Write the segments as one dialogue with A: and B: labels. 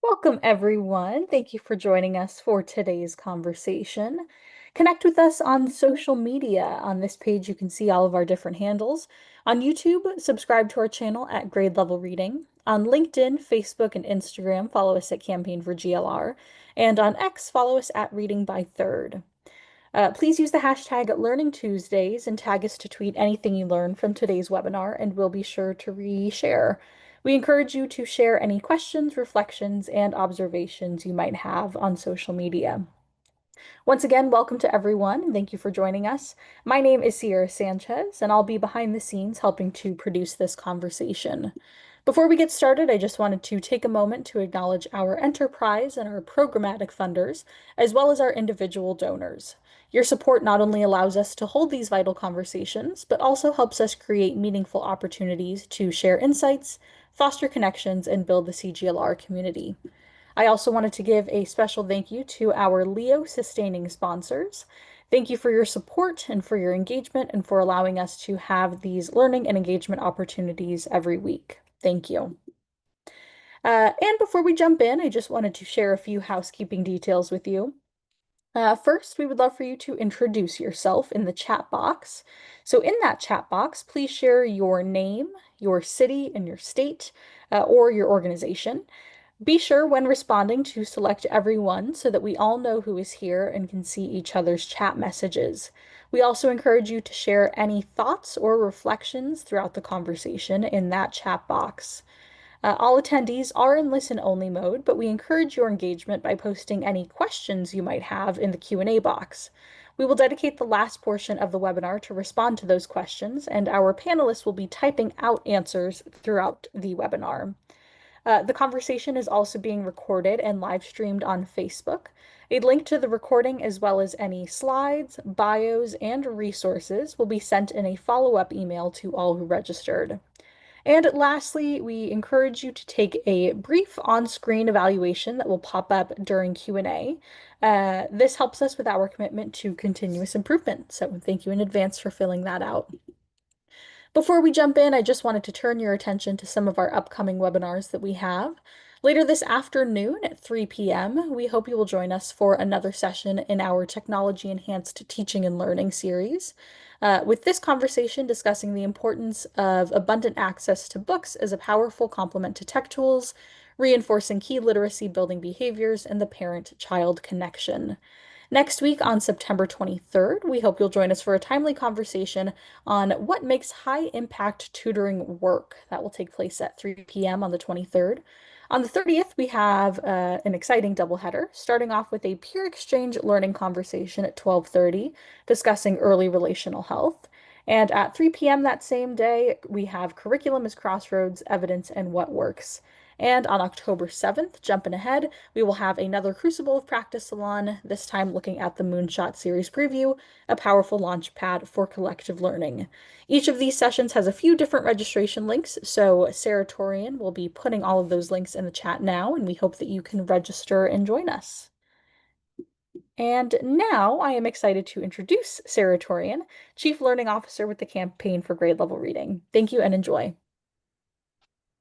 A: Welcome, everyone. Thank you for joining us for today's conversation. Connect with us on social media. On this page, you can see all of our different handles. On YouTube, subscribe to our channel at Grade Level Reading. On LinkedIn, Facebook, and Instagram, follow us at Campaign for GLR. And on X, follow us at Reading by Third. Please use the hashtag Learning Tuesdays and tag us to tweet anything you learn from today's webinar, and we'll be sure to reshare. We encourage you to share any questions, reflections, and observations you might have on social media. Once again, welcome to everyone, and thank you for joining us. My name is Sierra Sanchez, and I'll be behind the scenes helping to produce this conversation. Before we get started, I just wanted to take a moment to acknowledge our enterprise and our programmatic funders, as well as our individual donors. Your support not only allows us to hold these vital conversations, but also helps us create meaningful opportunities to share insights, foster connections, and build the CGLR community. I also wanted to give a special thank you to our Leo sustaining sponsors. Thank you for your support and for your engagement and for allowing us to have these learning and engagement opportunities every week. Thank you. And before we jump in, I just wanted to share a few housekeeping details with you. First, we would love for you to introduce yourself in the chat box. So in that chat box, please share your name, your city and your state, or your organization. Be sure when responding to select everyone so that we all know who is here and can see each other's chat messages. We also encourage you to share any thoughts or reflections throughout the conversation in that chat box. All attendees are in listen-only mode, but we encourage your engagement by posting any questions you might have in the Q&A box. We will dedicate the last portion of the webinar to respond to those questions, and our panelists will be typing out answers throughout the webinar. The conversation is also being recorded and live streamed on Facebook. A link to the recording, as well as any slides, bios, and resources, will be sent in a follow-up email to all who registered. And lastly, we encourage you to take a brief on-screen evaluation that will pop up during Q&A. This helps us with our commitment to continuous improvement, so thank you in advance for filling that out. Before we jump in, I just wanted to turn your attention to some of our upcoming webinars that we have. Later this afternoon at 3 p.m., we hope you will join us for another session in our Technology Enhanced Teaching and Learning series. With this conversation discussing the importance of abundant access to books as a powerful complement to tech tools, reinforcing key literacy building behaviors, and the parent-child connection. Next week on September 23rd, we hope you'll join us for a timely conversation on what makes high-impact tutoring work. That will take place at 3 p.m. on the 23rd. On the 30th, we have an exciting doubleheader, starting off with a peer exchange learning conversation at 12:30, discussing early relational health. And at 3 p.m. that same day, we have Curriculum as Crossroads, Evidence, and What Works. And on October 7th, jumping ahead, we will have another Crucible of Practice Salon, this time looking at the Moonshot Series Preview, a powerful launch pad for collective learning. Each of these sessions has a few different registration links, so Sarah Torian will be putting all of those links in the chat now, and we hope that you can register and join us. And now I am excited to introduce Sarah Torian, Chief Learning Officer with the Campaign for Grade Level Reading. Thank you and enjoy.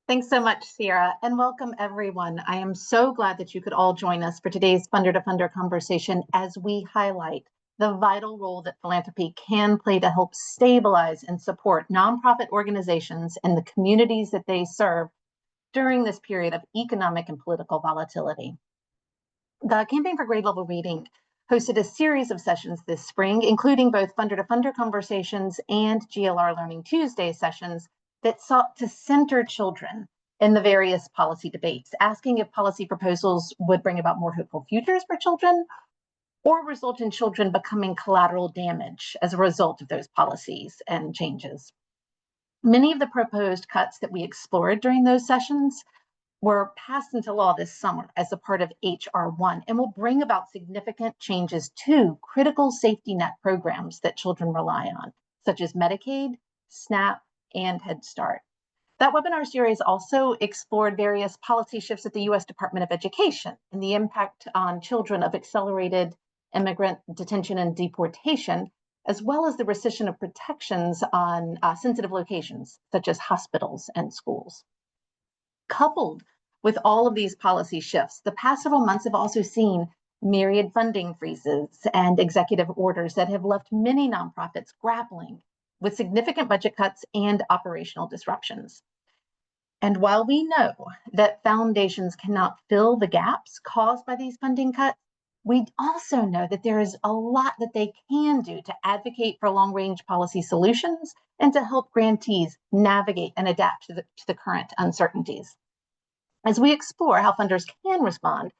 B: Thanks so much, Sierra, and welcome everyone. I am so glad that you could all join us for today's Funder to Funder conversation as we highlight the vital role that philanthropy can play to help stabilize and support nonprofit organizations and the communities that they serve during this period of economic and political volatility. The Campaign for Grade Level Reading hosted a series of sessions this spring, including both Funder to Funder conversations and GLR Learning Tuesday sessions that sought to center children in the various policy debates, asking if policy proposals would bring about more hopeful futures for children or result in children becoming collateral damage as a result of those policies and changes. Many of the proposed cuts that we explored during those sessions were passed into law this summer as a part of H.R. 1 and will bring about significant changes to critical safety net programs that children rely on, such as Medicaid, SNAP, and Head Start. That webinar series also explored various policy shifts at the U.S. Department of Education and the impact on children of accelerated immigrant detention and deportation, as well as the rescission of protections on sensitive locations, such as hospitals and schools. Coupled With all of these policy shifts, the past several months have also seen myriad funding freezes and executive orders that have left many nonprofits grappling with significant budget cuts and operational disruptions. And while we know that foundations cannot fill the gaps caused by these funding cuts, we also know that there is a lot that they can do to advocate for long-range policy solutions and to help grantees navigate and adapt to the current uncertainties. As we explore how funders can respond,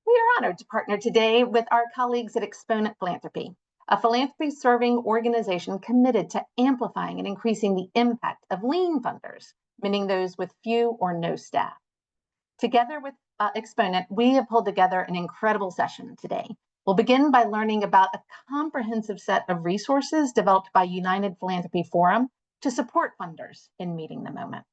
B: we are honored to partner today with our colleagues at Exponent Philanthropy, a philanthropy-serving organization committed to amplifying and increasing the impact of lean funders, meaning those with few or no staff. Together with Exponent, we have pulled together an incredible session today. We'll begin by learning about a comprehensive set of resources developed by United Philanthropy Forum to support funders in meeting the moment.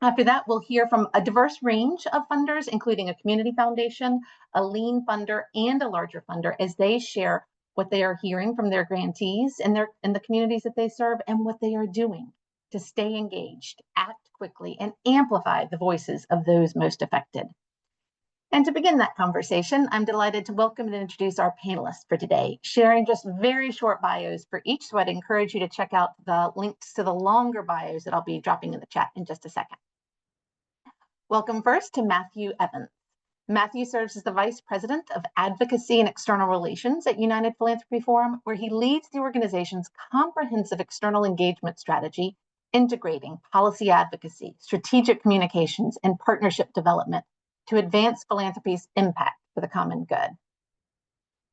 B: After that, we'll hear from a diverse range of funders, including a community foundation, a lean funder, and a larger funder, as they share what they are hearing from their grantees in the communities that they serve and what they are doing to stay engaged, act quickly, and amplify the voices of those most affected. And to begin that conversation, I'm delighted to welcome and introduce our panelists for today, sharing just very short bios for each. So I'd encourage you to check out the links to the longer bios that I'll be dropping in the chat in just a second. Welcome first to Matthew Evans. Matthew serves as the Vice President of Advocacy and External Relations at United Philanthropy Forum, where he leads the organization's comprehensive external engagement strategy, integrating policy advocacy, strategic communications, and partnership development to advance philanthropy's impact for the common good.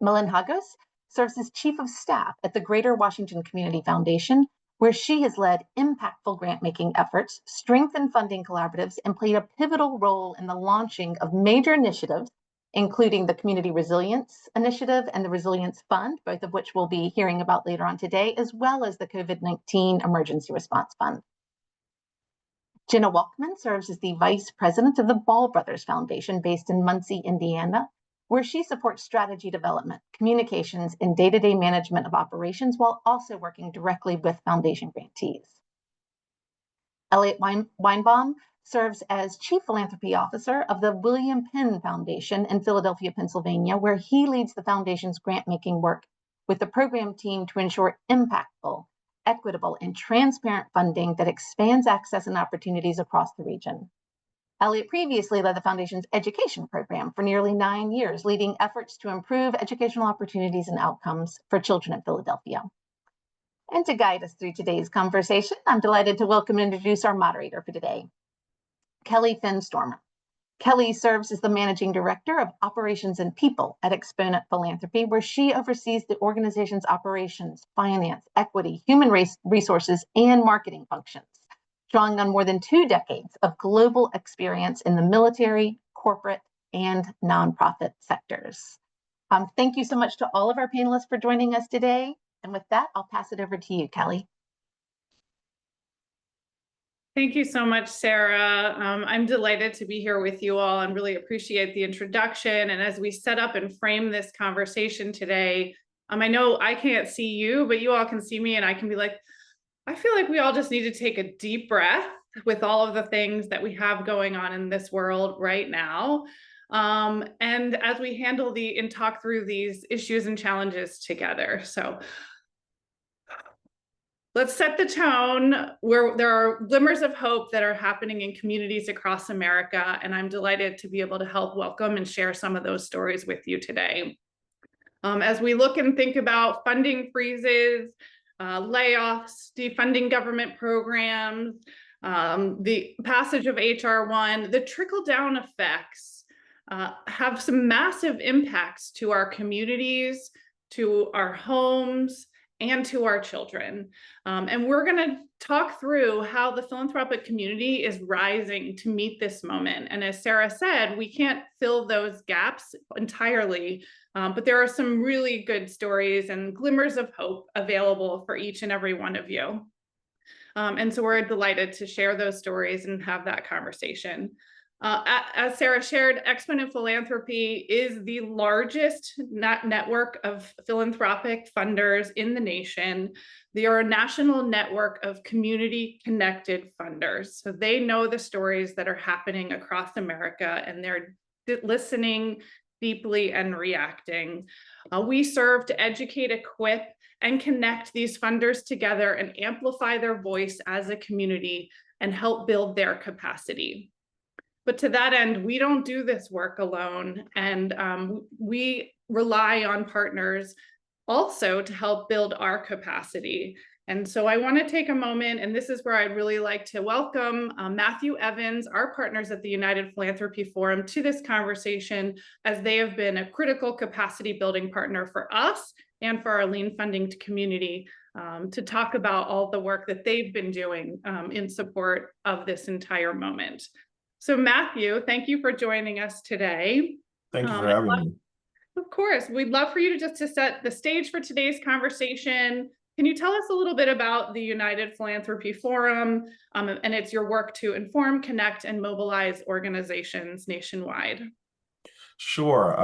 B: Malin Hagos serves as Chief of Staff at the Greater Washington Community Foundation, where she has led impactful grant-making efforts, strengthened funding collaboratives, and played a pivotal role in the launching of major initiatives, including the Community Resilience Initiative and the Resilience Fund, both of which we'll be hearing about later on today, as well as the COVID-19 Emergency Response Fund. Jenna Walkman serves as the Vice President of the Ball Brothers Foundation based in Muncie, Indiana, where she supports strategy development, communications, and day-to-day management of operations while also working directly with foundation grantees. Elliot Weinbaum serves as Chief Philanthropy Officer of the William Penn Foundation in Philadelphia, Pennsylvania, where he leads the foundation's grant-making work with the program team to ensure impactful, equitable, and transparent funding that expands access and opportunities across the region. Elliot previously led the Foundation's education program for nearly 9 years, leading efforts to improve educational opportunities and outcomes for children in Philadelphia. And to guide us through today's conversation, I'm delighted to welcome and introduce our moderator for today, Kelly Finstormer. Kelly serves as the Managing Director of Operations and People at Exponent Philanthropy, where she oversees the organization's operations, finance, equity, human resources, and marketing functions, drawing on more than 2 decades of global experience in the military, corporate, and nonprofit sectors. Thank you so much to all of our panelists for joining us today. And with that, I'll pass it over to you, Kelly.
C: Thank you so much, Sarah. I'm delighted to be here with you all and really appreciate the introduction. And as we set up and frame this conversation today, I know I can't see you, but you all can see me and I can be like, I feel like we all just need to take a deep breath with all of the things that we have going on in this world right now. And as we handle and talk through these issues and challenges together. So let's set the tone where there are glimmers of hope that are happening in communities across America. And I'm delighted to be able to help welcome and share some of those stories with you today. As we look and think about funding freezes, layoffs, defunding government programs, the passage of HR 1, the trickle-down effects have some massive impacts to our communities, to our homes, and to our children. And we're going to talk through how the philanthropic community is rising to meet this moment. And as Sarah said, we can't fill those gaps entirely, but there are some really good stories and glimmers of hope available for each and every one of you. And so we're delighted to share those stories and have that conversation. As Sarah shared, Exponent Philanthropy is the largest network of philanthropic funders in the nation. They are a national network of community-connected funders. So they know the stories that are happening across America, and they're listening deeply and reacting. We serve to educate, equip, and connect these funders together and amplify their voice as a community and help build their capacity. But to that end, we don't do this work alone, and we rely on partners also to help build our capacity. And so I want to take a moment, and this is where I'd really like to welcome Matthew Evans, our partners at the United Philanthropy Forum, to this conversation, as they have been a critical capacity building partner for us and for our lean funding community, to talk about all the work that they've been doing in support of this entire moment. So Matthew, thank you for joining us today.
D: Thank you for having me.
C: Of course, we'd love for you to set the stage for today's conversation. Can you tell us a little bit about the United Philanthropy Forum and it's your work to inform, connect, and mobilize organizations nationwide?
D: Sure.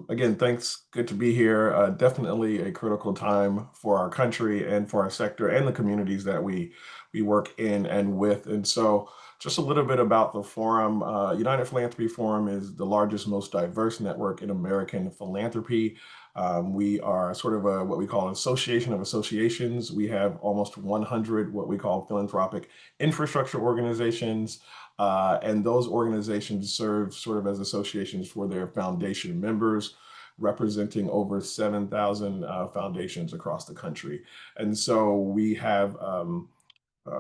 D: Again, thanks. Good to be here. Definitely a critical time for our country and for our sector and the communities that we work in and with. And so just a little bit about the forum. United Philanthropy Forum is the largest, most diverse network in American philanthropy. We are sort of what we call an association of associations. We have almost 100 what we call philanthropic infrastructure organizations. And those organizations serve sort of as associations for their foundation members, representing over 7,000 foundations across the country. And so we have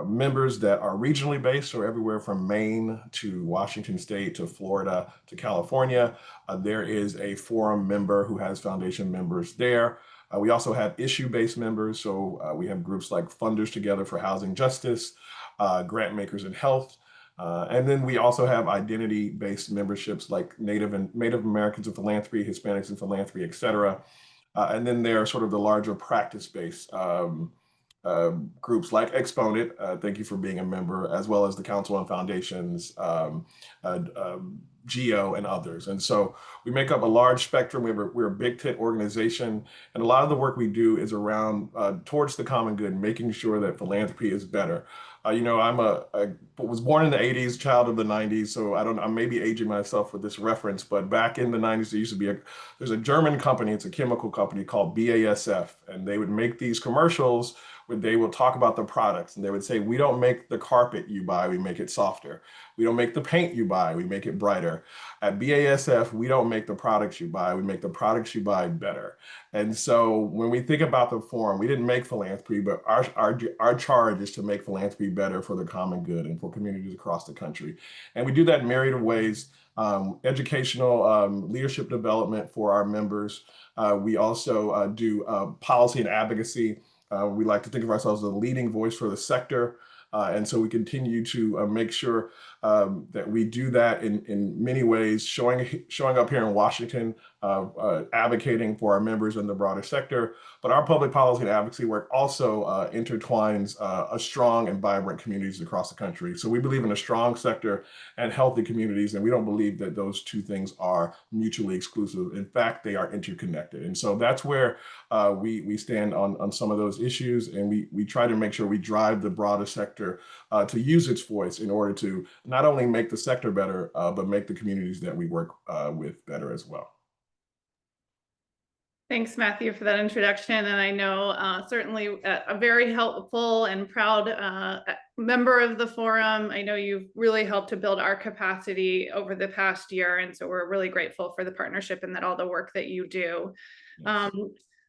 D: members that are regionally based, so everywhere from Maine to Washington State to Florida to California. There is a forum member who has foundation members there. We also have issue-based members, so we have groups like Funders Together for Housing Justice, Grant Makers in Health, and then we also have identity-based memberships like Native Americans in Philanthropy, Hispanics in Philanthropy, et cetera. And then there are sort of the larger practice-based groups like Exponent, thank you for being a member, as well as the Council on Foundations, GEO, and others. And so we make up a large spectrum. We're a big tent organization, and a lot of the work we do is around towards the common good, making sure that philanthropy is better. You know, I was born in the 80s, child of the 90s, so I may be aging myself with this reference, but back in the 90s, there used to be there's a German company, it's a chemical company called BASF, and they would make these commercials where they will talk about the products, and they would say, we don't make the carpet you buy, we make it softer. We don't make the paint you buy, we make it brighter. At BASF, we don't make the products you buy, we make the products you buy better. And so when we think about the forum, we didn't make philanthropy, but our charge is to make philanthropy better for the common good and for communities across the country. And we do that in myriad of ways. Educational leadership development for our members. We also do policy and advocacy. We like to think of ourselves as a leading voice for the sector. And so we continue to make sure that we do that in many ways, showing up here in Washington, advocating for our members in the broader sector. But our public policy and advocacy work also intertwines a strong and vibrant communities across the country. So we believe in a strong sector and healthy communities, and we don't believe that those two things are mutually exclusive. In fact, they are interconnected. And so that's where we stand on some of those issues, and we try to make sure we drive the broader sector to use its voice in order to not only make the sector better, but make the communities that we work with better as well.
C: Thanks, Matthew, for that introduction. And I know certainly a very helpful and proud member of the forum. I know you've really helped to build our capacity over the past year. And so we're really grateful for the partnership and that all the work that you do. Yes.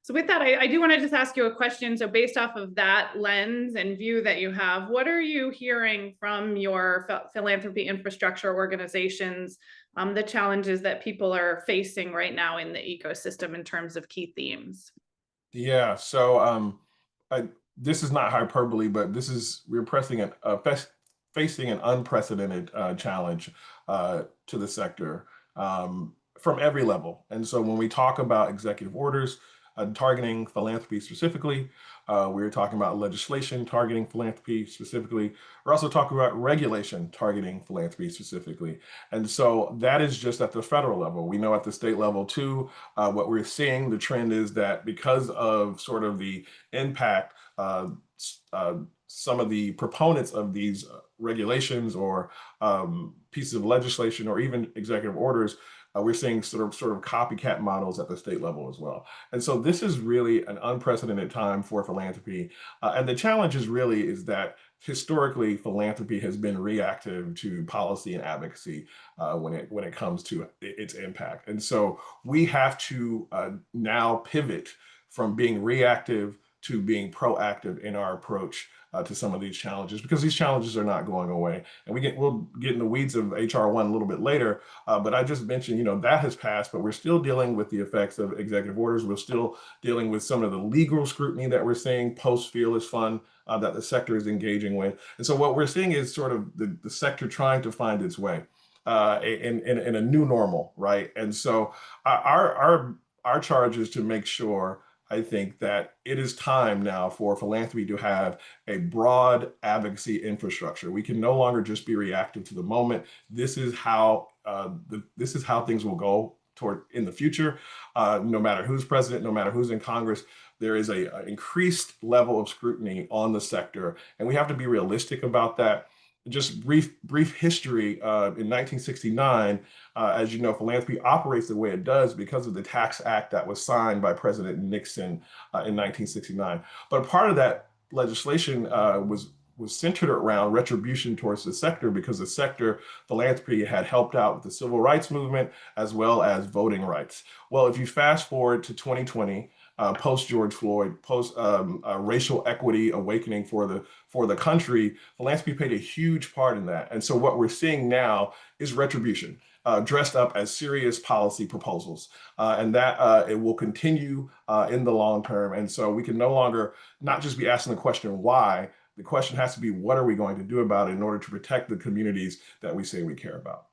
C: So with that, I do want to just ask you a question. So based off of that lens and view that you have, what are you hearing from your philanthropy infrastructure organizations, the challenges that people are facing right now in the ecosystem in terms of key themes?
D: Yeah, so this is not hyperbole, but we're facing an unprecedented challenge to the sector from every level. And so when we talk about executive orders, targeting philanthropy specifically. We're talking about legislation targeting philanthropy specifically. We're also talking about regulation targeting philanthropy specifically. And so that is just at the federal level. We know at the state level too, what we're seeing, the trend is that because of sort of the impact, some of the proponents of these regulations or pieces of legislation or even executive orders, we're seeing sort of copycat models at the state level as well. And so this is really an unprecedented time for philanthropy. And the challenge is that historically philanthropy has been reactive to policy and advocacy when it comes to its impact. And so we have to now pivot from being reactive to being proactive in our approach to some of these challenges, because these challenges are not going away. And we'll get in the weeds of HR1 a little bit later, but I just mentioned, that has passed, but we're still dealing with the effects of executive orders. We're still dealing with some of the legal scrutiny that we're seeing post-Fearless Fund that the sector is engaging with. And so what we're seeing is sort of the sector trying to find its way in a new normal, right? And so our charge is to make sure, I think, that it is time now for philanthropy to have a broad advocacy infrastructure. We can no longer just be reactive to the moment. This is how things will go toward in the future. No matter who's president, no matter who's in Congress, there is a increased level of scrutiny on the sector, and we have to be realistic about that. Just brief history. In 1969, as you know, philanthropy operates the way it does because of the Tax Act that was signed by President Nixon in 1969. But part of that legislation was centered around retribution towards the sector, because the sector, philanthropy, had helped out with the civil rights movement as well as voting rights. Well, if you fast forward to 2020, post George Floyd, post racial equity awakening for the country, philanthropy played a huge part in that. And so what we're seeing now is retribution dressed up as serious policy proposals, and that it will continue in the long term. And so we can no longer not just be asking the question why. The question has to be, what are we going to do about it in order to protect the communities that we say we care about?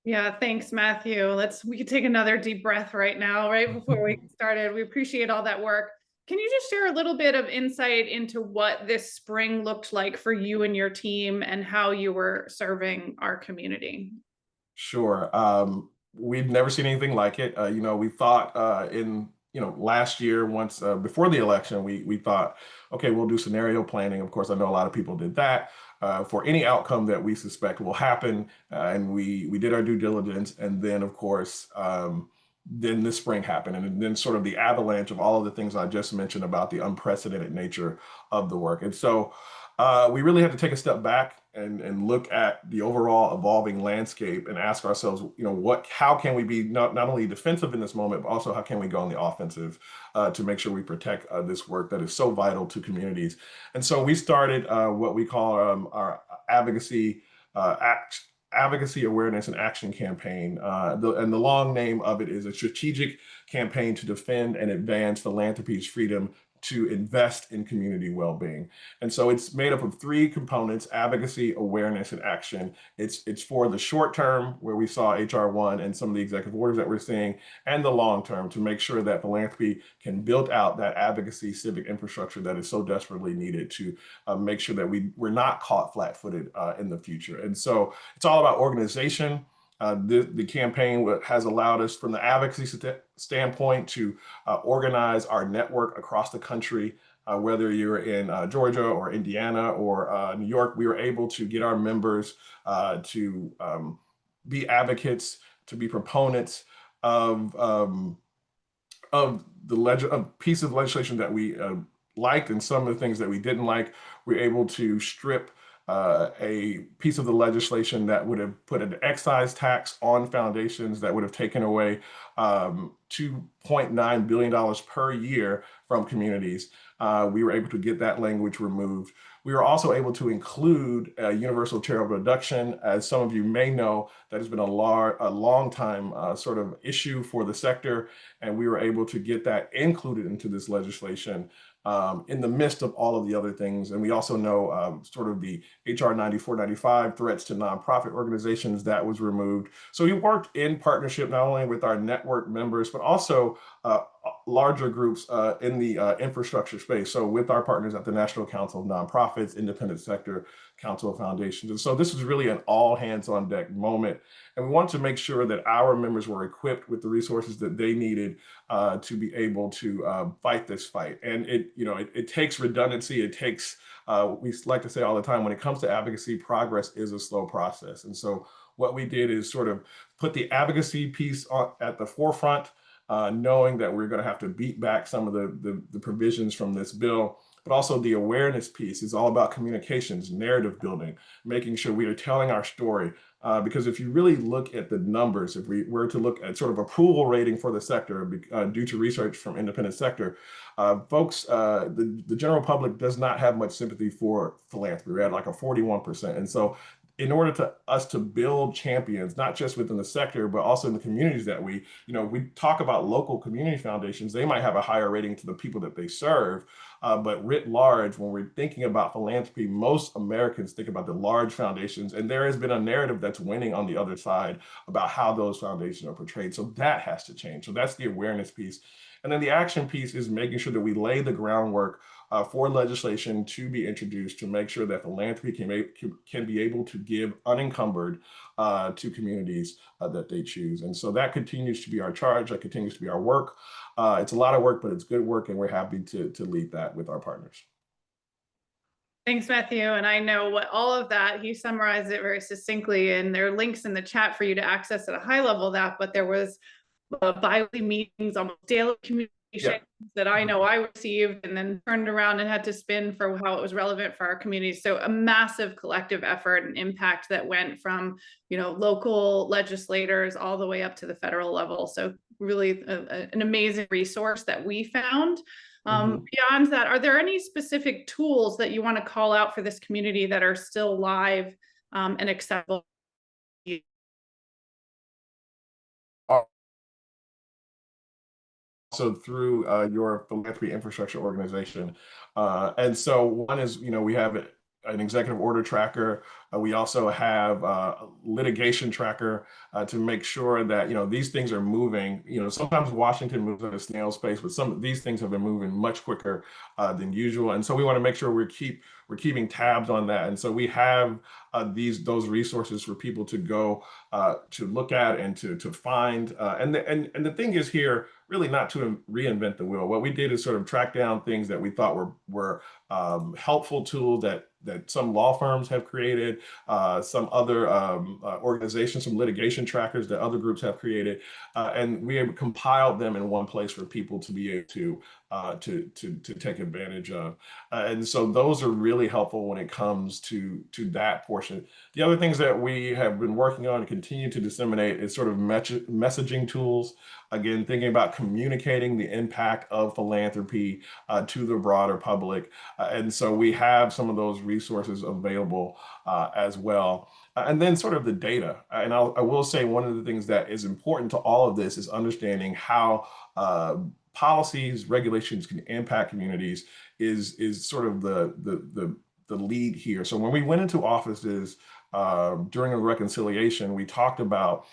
C: Yeah, thanks, Matthew. We can take another deep breath right now, right before we started. We appreciate all that work. Can you just share a little bit of insight into what this spring looked like for you and your team and how you were serving our community?
D: Sure. We've never seen anything like it. We thought in last year, once before the election, we thought, okay, we'll do scenario planning. Of course, I know a lot of people did that for any outcome that we suspect will happen, and we did our due diligence. And then, of course, then this spring happened, and then sort of the avalanche of all of the things I just mentioned about the unprecedented nature of the work. And so we really had to take a step back and look at the overall evolving landscape and ask ourselves, how can we be not only defensive in this moment, but also how can we go on the offensive to make sure we protect this work that is so vital to communities. And so we started what we call our Advocacy Awareness and Action Campaign. And the long name of it is a strategic campaign to defend and advance philanthropy's freedom to invest in community well-being. And so it's made up of three components: advocacy, awareness, and action. It's for the short term, where we saw HR1 and some of the executive orders that we're seeing, and the long term, to make sure that philanthropy can build out that advocacy civic infrastructure that is so desperately needed to make sure that we're not caught flat-footed in the future. And so it's all about organization. The campaign has allowed us, from the advocacy standpoint, to organize our network across the country. Whether you're in Georgia or Indiana or New York, we were able to get our members to be advocates, to be proponents of the piece of legislation that we liked, and some of the things that we didn't like. We're able to strip a piece of the legislation that would have put an excise tax on foundations, that would have taken away $2.9 billion per year from communities. We were able to get that language removed. We were also able to include universal charitable deduction. As some of you may know, that has been a long time sort of issue for the sector, and we were able to get that included into this legislation. in the midst of all of the other things. And we also know sort of the HR 9495 threats to nonprofit organizations that was removed. So we worked in partnership not only with our network members, but also larger groups in the infrastructure space. So with our partners at the National Council of Nonprofits, Independent Sector, Council of Foundations. And so this was really an all hands on deck moment. And we wanted to make sure that our members were equipped with the resources that they needed to be able to fight this fight. And it takes redundancy. It takes, we like to say all the time, when it comes to advocacy, progress is a slow process. And so what we did is sort of put the advocacy piece at the forefront, knowing that we're going to have to beat back some of the provisions from this bill. But also the awareness piece is all about communications, narrative building, making sure we are telling our story. Because if you really look at the numbers, if we were to look at sort of approval rating for the sector due to research from Independent Sector, folks, the general public does not have much sympathy for philanthropy. We're at like a 41%. And so in order to us to build champions, not just within the sector, but also in the communities that we talk about local community foundations, they might have a higher rating to the people that they serve. But writ large, when we're thinking about philanthropy, most Americans think about the large foundations, and there has been a narrative that's winning on the other side about how those foundations are portrayed. So that has to change. So that's the awareness piece. And then the action piece is making sure that we lay the groundwork for legislation to be introduced to make sure that philanthropy can be able to give unencumbered to communities that they choose. And so that continues to be our charge. That continues to be our work. It's a lot of work, but it's good work, and we're happy to lead that with our partners.
C: Thanks, Matthew. And I know what all of that, he summarized it very succinctly, and there are links in the chat for you to access at a high level of that, but there was bi-weekly meetings, almost daily communication that I know I received and then turned around and had to spin for how it was relevant for our community. So a massive collective effort and impact that went from, local legislators all the way up to the federal level. So really an amazing resource that we found. Beyond that, are there any specific tools that you want to call out for this community that are still live and accessible?
D: Also through your philanthropy infrastructure organization. And so one is, we have an executive order tracker. We also have a litigation tracker to make sure that, these things are moving. Sometimes Washington moves at a snail's pace, but some of these things have been moving much quicker than usual. And so we want to make sure we're keeping tabs on that. And so we have those resources for people to go to look at and to find. And the thing is here, really not to reinvent the wheel. What we did is sort of track down things that we thought were helpful tools that some law firms have created, some other organizations, some litigation trackers that other groups have created, and we have compiled them in one place for people to be able to take advantage of. And so those are really helpful when it comes to that portion. The other things that we have been working on and continue to disseminate is sort of messaging tools. Again, thinking about communicating the impact of philanthropy to the broader public. And so we have some of those resources available as well. And then sort of the data. And I will say one of the things that is important to all of this is understanding how policies, regulations can impact communities is sort of the lead here. So when we went into offices during a reconciliation, we talked about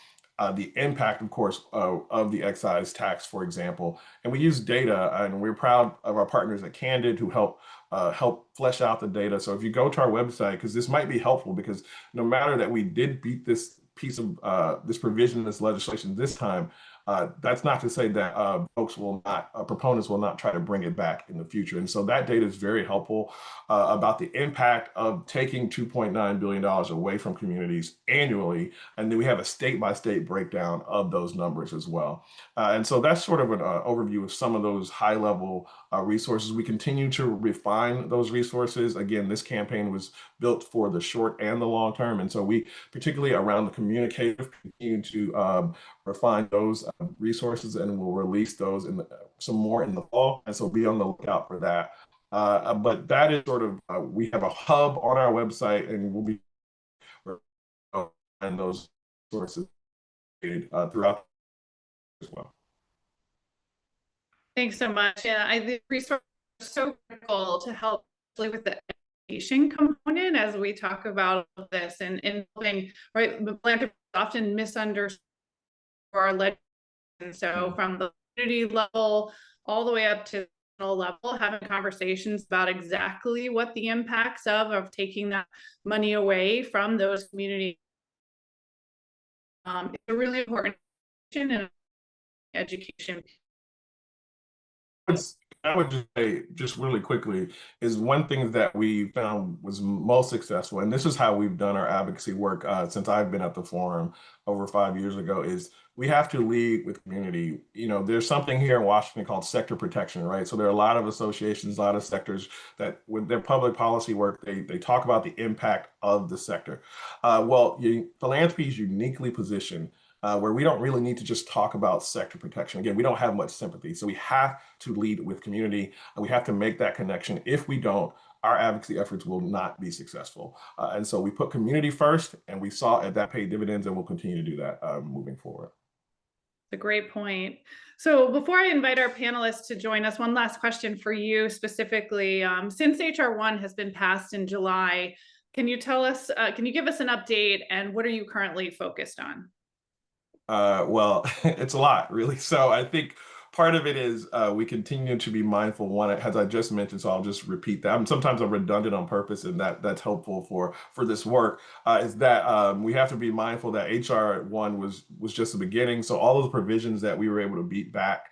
D: the impact, of course, of the excise tax, for example. And we use data, and we're proud of our partners at Candid who help flesh out the data. So if you go to our website, because this might be helpful, because no matter that we did beat this piece of this provision in this legislation this time, that's not to say that proponents will not try to bring it back in the future. And so that data is very helpful about the impact of taking $2.9 billion away from communities annually. And then we have a state-by-state breakdown of those numbers as well. And so that's sort of an overview of some of those high-level resources. We continue to refine those resources. Again, this campaign was built for the short and the long term. And so we, particularly around the communicative, continue to refine those resources, and we'll release those some more in the fall. And so be on the lookout for that. But that is sort of, we have a hub on our website, and we'll be and those sources throughout as well.
C: Thanks so much. Yeah, the resource so critical to help with the education component as we talk about this and helping, right? Philanthropy is often misunderstood or led. And so from the community level all the way up to the level, having conversations about exactly what the impacts of taking that money away from those communities is a really important and education.
D: I would just say, just really quickly, is one thing that we found was most successful, and this is how we've done our advocacy work since I've been at the forum over 5 years ago, is we have to lead with community. You know, there's something here in Washington called sector protection, right? So there are a lot of associations, a lot of sectors that with their public policy work, they talk about the impact of the sector. Philanthropy is uniquely positioned where we don't really need to just talk about sector protection. Again, we don't have much sympathy. So we have to lead with community. We have to make that connection. If we don't, our advocacy efforts will not be successful. And so we put community first, and we saw that paid dividends, and we'll continue to do that moving forward.
C: A great point. So before I invite our panelists to join us, one last question for you specifically. Since HR 1 has been passed in July, can you tell us, can you give us an update, and what are you currently focused on?
D: Well, it's a lot, really. So I think part of it is we continue to be mindful. One, as I just mentioned, so I'll just repeat that. Sometimes I'm redundant on purpose, and that's helpful for this work. Is that we have to be mindful that HR 1 was just the beginning. So all of the provisions that we were able to beat back.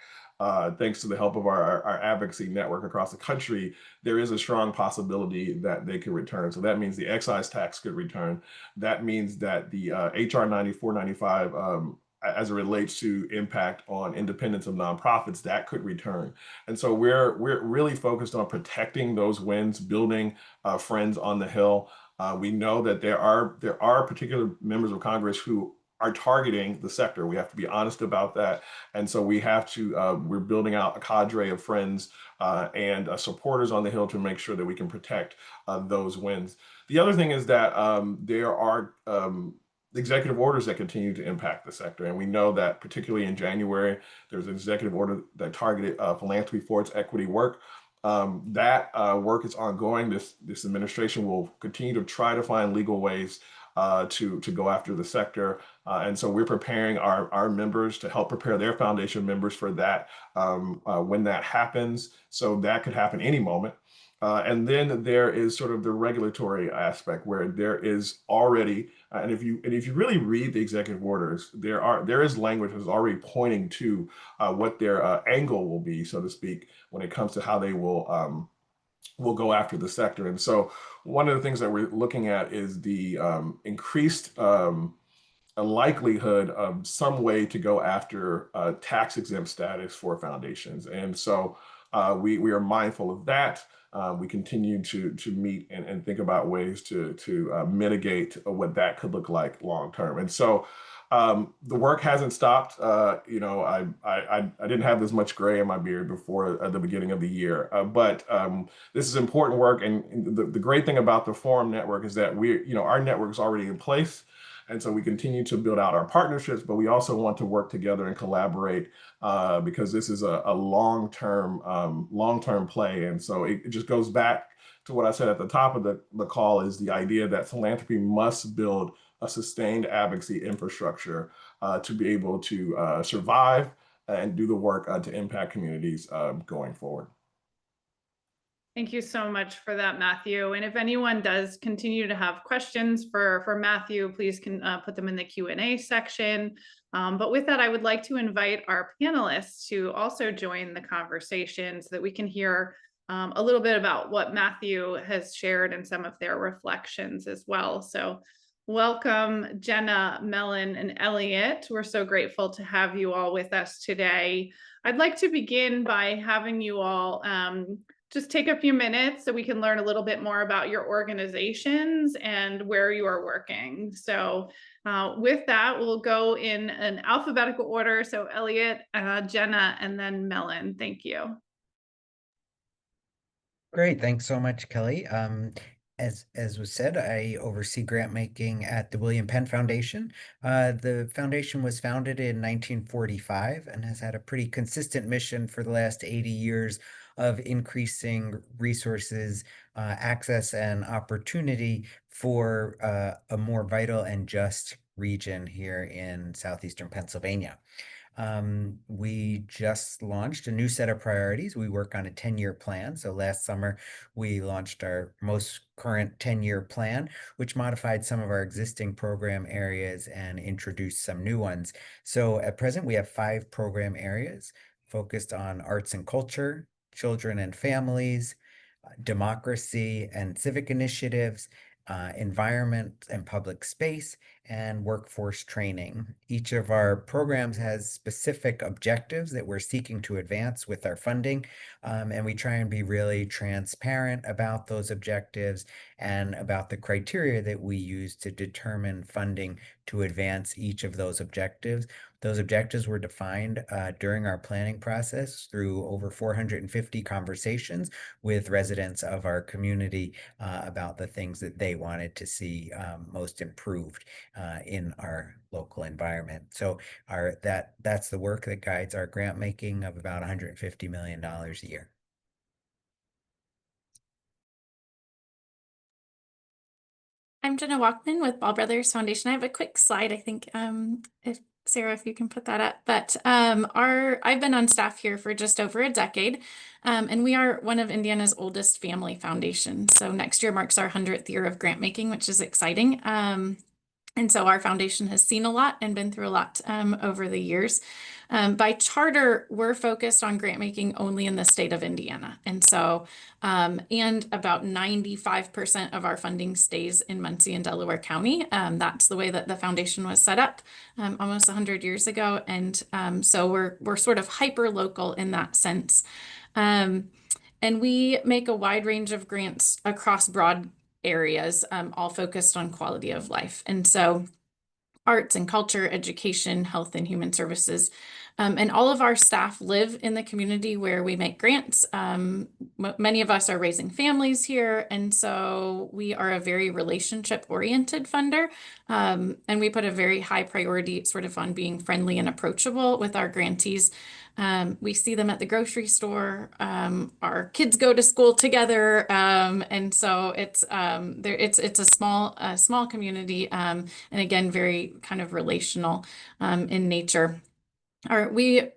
D: Thanks to the help of our advocacy network across the country, there is a strong possibility that they could return. So that means the excise tax could return. That means that the HR 9495 as it relates to impact on independence of nonprofits, that could return. And so we're really focused on protecting those wins, building friends on the Hill. We know that there are particular members of Congress who are targeting the sector. We have to be honest about that. And so we have to, we're building out a cadre of friends and supporters on the Hill to make sure that we can protect those wins. The other thing is that there are executive orders that continue to impact the sector. And we know that particularly in January, there's an executive order that targeted philanthropy for its equity work. That work is ongoing. This administration will continue to try to find legal ways to go after the sector. And so we're preparing our members to help prepare their foundation members for that when that happens. So that could happen any moment. And then there is sort of the regulatory aspect where there is already, and if you really read the executive orders, there is language that's already pointing to what their angle will be, so to speak, when it comes to how they will go after the sector. And so one of the things that we're looking at is the increased a likelihood of some way to go after tax exempt status for foundations. And so we are mindful of that. We continue to meet and think about ways to mitigate what that could look like long term. And so the work hasn't stopped. You know, I didn't have this much gray in my beard before the beginning of the year, but this is important work. And the great thing about the Forum Network is that our network is already in place. And so we continue to build out our partnerships, but we also want to work together and collaborate because this is a long-term play. And so it just goes back to what I said at the top of the call, is the idea that philanthropy must build a sustained advocacy infrastructure to be able to survive and do the work to impact communities going forward.
C: Thank you so much for that, Matthew. And if anyone does continue to have questions for Matthew, please can put them in the Q&A section. But with that, I would like to invite our panelists to also join the conversation so that we can hear a little bit about what Matthew has shared and some of their reflections as well. So welcome, Jenna, Mellon, and Elliot. We're so grateful to have you all with us today. I'd like to begin by having you all just take a few minutes so we can learn a little bit more about your organizations and where you are working. So with that, we'll go in an alphabetical order. So Elliot, Jenna, and then Mellon. Thank you.
E: Great. Thanks so much, Kelly. As was said, I oversee grant making at the William Penn Foundation. The foundation was founded in 1945 and has had a pretty consistent mission for the last 80 years of increasing resources, access, and opportunity for a more vital and just region here in southeastern Pennsylvania. We just launched a new set of priorities. We work on a 10-year plan. So last summer, we launched our most current 10-year plan, which modified some of our existing program areas and introduced some new ones. So at present, we have 5 program areas focused on arts and culture, children and families, democracy and civic initiatives, environment and public space, and workforce training. Each of our programs has specific objectives that we're seeking to advance with our funding, and we try and be really transparent about those objectives and about the criteria that we use to determine funding to advance each of those objectives. Those objectives were defined during our planning process through over 450 conversations with residents of our community about the things that they wanted to see most improved in our local environment. So that's the work that guides our grant making of about $150 million a year.
F: I'm Jenna Walkman with Ball Brothers Foundation. I have a quick slide, I think, if Sarah, if you can put that up. But I've been on staff here for just over a decade, and we are one of Indiana's oldest family foundations. So next year marks our 100th year of grant making, which is exciting. And so our foundation has seen a lot and been through a lot over the years. By charter, we're focused on grant making only in the state of Indiana. And so, and about 95% of our funding stays in Muncie and Delaware County. That's the way that the foundation was set up almost 100 years ago. And so we're sort of hyper local in that sense. And we make a wide range of grants across broad areas, all focused on quality of life. And so arts and culture, education, health and human services. And all of our staff live in the community where we make grants. Many of us are raising families here. And so we are a very relationship-oriented funder. And we put a very high priority sort of on being friendly and approachable with our grantees. We see them at the grocery store. Our kids go to school together, and so it's a small community, and again very kind of relational in nature. We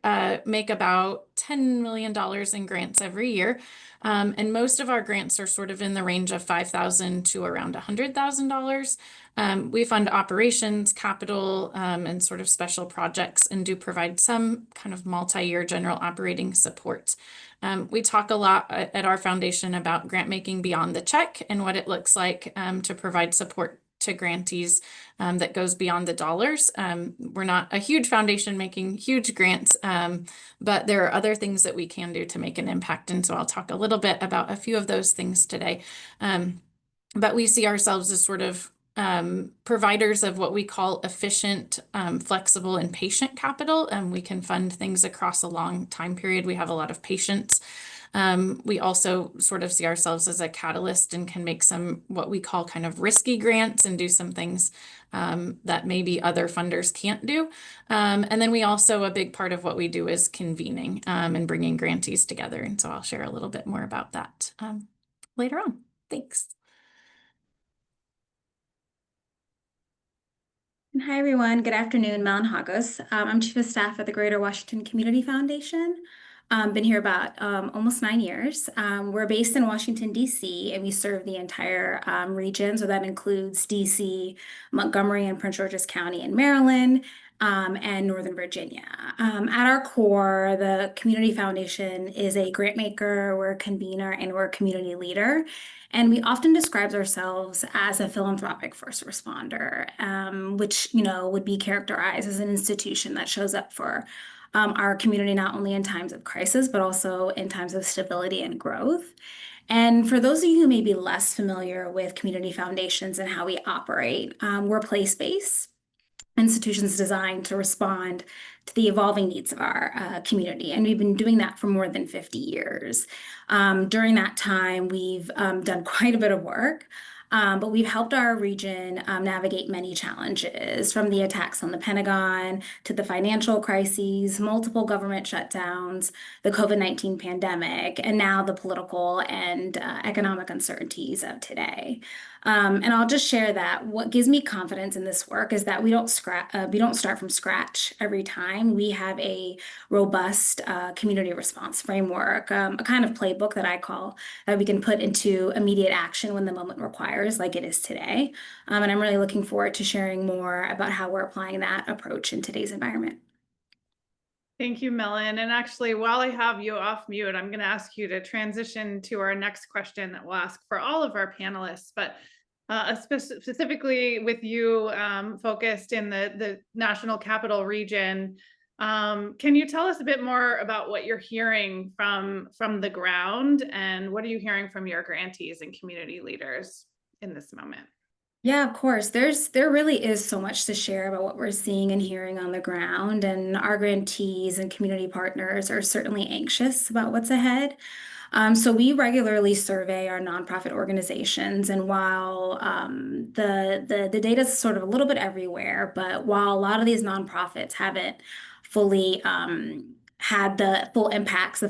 F: make about $10 million in grants every year. And most of our grants are sort of in the range of $5,000 to around $100,000. We fund operations, capital, and sort of special projects, and do provide some kind of multi-year general operating support. We talk a lot at our foundation about grant making beyond the check and what it looks like to provide support to grantees that goes beyond the dollars. We're not a huge foundation making huge grants, but there are other things that we can do to make an impact. And so I'll talk a little bit about a few of those things today. But we see ourselves as sort of providers of what we call efficient, flexible, and patient capital. And we can fund things across a long time period. We have a lot of patience. We also sort of see ourselves as a catalyst and can make some what we call kind of risky grants and do some things that maybe other funders can't do. And then we also, a big part of what we do is convening and bringing grantees together. And so I'll share a little bit more about that later on. Thanks.
G: Hi, everyone. Good afternoon. Melon Hagos. I'm Chief of Staff at the Greater Washington Community Foundation. Been here about almost 9 years. We're based in Washington, D.C., and we serve the entire region. So that includes D.C., Montgomery and Prince George's County in Maryland, and Northern Virginia. At our core, the Community Foundation is a grant maker, we're a convener, and we're a community leader. And we often describe ourselves as a philanthropic first responder, which, would be characterized as an institution that shows up for our community, not only in times of crisis, but also in times of stability and growth. And for those of you who may be less familiar with community foundations and how we operate, we're place-based institutions designed to respond to the evolving needs of our community. And we've been doing that for more than 50 years. During that time, we've done quite a bit of work. But we've helped our region navigate many challenges, from the attacks on the Pentagon to the financial crises, multiple government shutdowns, the COVID-19 pandemic, and now the political and economic uncertainties of today. And I'll just share that what gives me confidence in this work is that we don't start from scratch every time. We have a robust community response framework, a kind of playbook that I call that we can put into immediate action when the moment requires, like it is today. And I'm really looking forward to sharing more about how we're applying that approach in today's environment.
C: Thank you, Millen. And actually, while I have you off mute, I'm going to ask you to transition to our next question that we'll ask for all of our panelists, but specifically with you focused in the National Capital Region. Can you tell us a bit more about what you're hearing from the ground, and what are you hearing from your grantees and community leaders in this moment?
G: Yeah, of course. There really is so much to share about what we're seeing and hearing on the ground, and our grantees and community partners are certainly anxious about what's ahead. So we regularly survey our nonprofit organizations, and while the data is sort of a little bit everywhere, but while a lot of these nonprofits haven't fully had the full impacts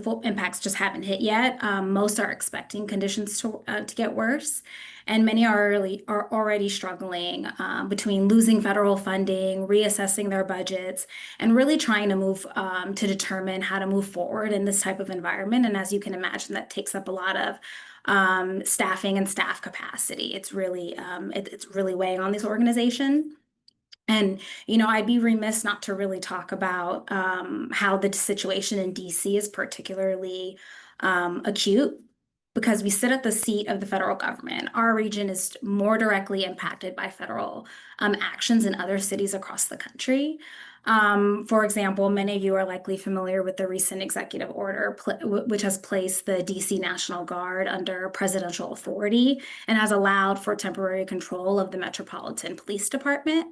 G: just haven't hit yet. Most are expecting conditions to get worse. And many are already struggling between losing federal funding, reassessing their budgets, and really trying to move to determine how to move forward in this type of environment. And as you can imagine, that takes up a lot of staffing and staff capacity. It's really weighing on these organizations. And, I'd be remiss not to really talk about how the situation in DC is particularly acute, because we sit at the seat of the federal government. Our region is more directly impacted by federal actions in other cities across the country. For example, many of you are likely familiar with the recent executive order, which has placed the DC National Guard under presidential authority and has allowed for temporary control of the Metropolitan Police Department.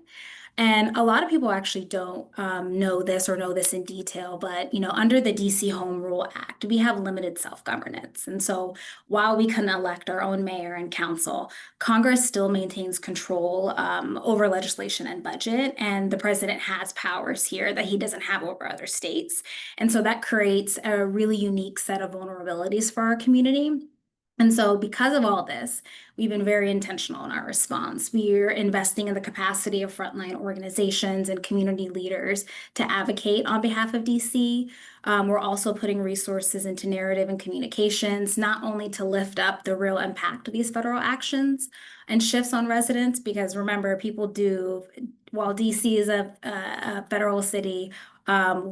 G: And a lot of people actually don't know this or know this in detail, but under the DC Home Rule Act, we have limited self-governance. And so while we can elect our own mayor and council, Congress still maintains control over legislation and budget, and the president has powers here that he doesn't have over other states. And so that creates a really unique set of vulnerabilities for our community. And so because of all this, we've been very intentional in our response. We're investing in the capacity of frontline organizations and community leaders to advocate on behalf of DC. We're also putting resources into narrative and communications, not only to lift up the real impact of these federal actions and shifts on residents, because remember, while DC is a federal city,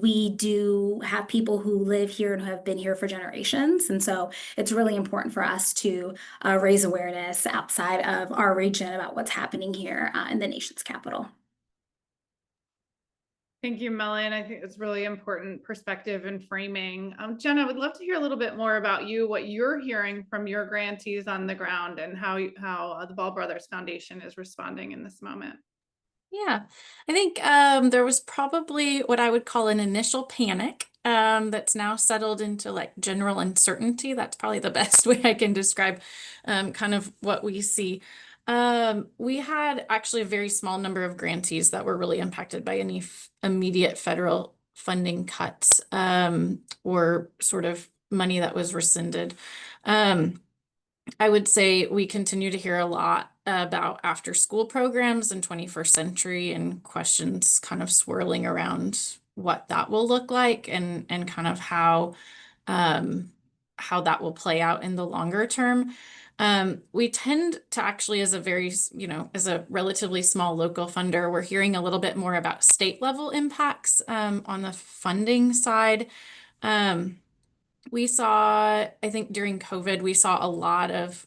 G: we do have people who live here and who have been here for generations. And so it's really important for us to raise awareness outside of our region about what's happening here in the nation's capital.
C: Thank you, Millen. I think it's really important perspective and framing. Jen, I would love to hear a little bit more about you, what you're hearing from your grantees on the ground, and how the Ball Brothers Foundation is responding in this moment.
F: Yeah, I think there was probably what I would call an initial panic that's now settled into like general uncertainty. That's probably the best way I can describe kind of what we see. We had actually a very small number of grantees that were really impacted by any immediate federal funding cuts or sort of money that was rescinded. I would say we continue to hear a lot about after school programs in 21st century, and questions kind of swirling around what that will look like, and kind of how that will play out in the longer term. We tend to actually, as a relatively small local funder, we're hearing a little bit more about state level impacts on the funding side. We saw, I think during COVID, we saw a lot of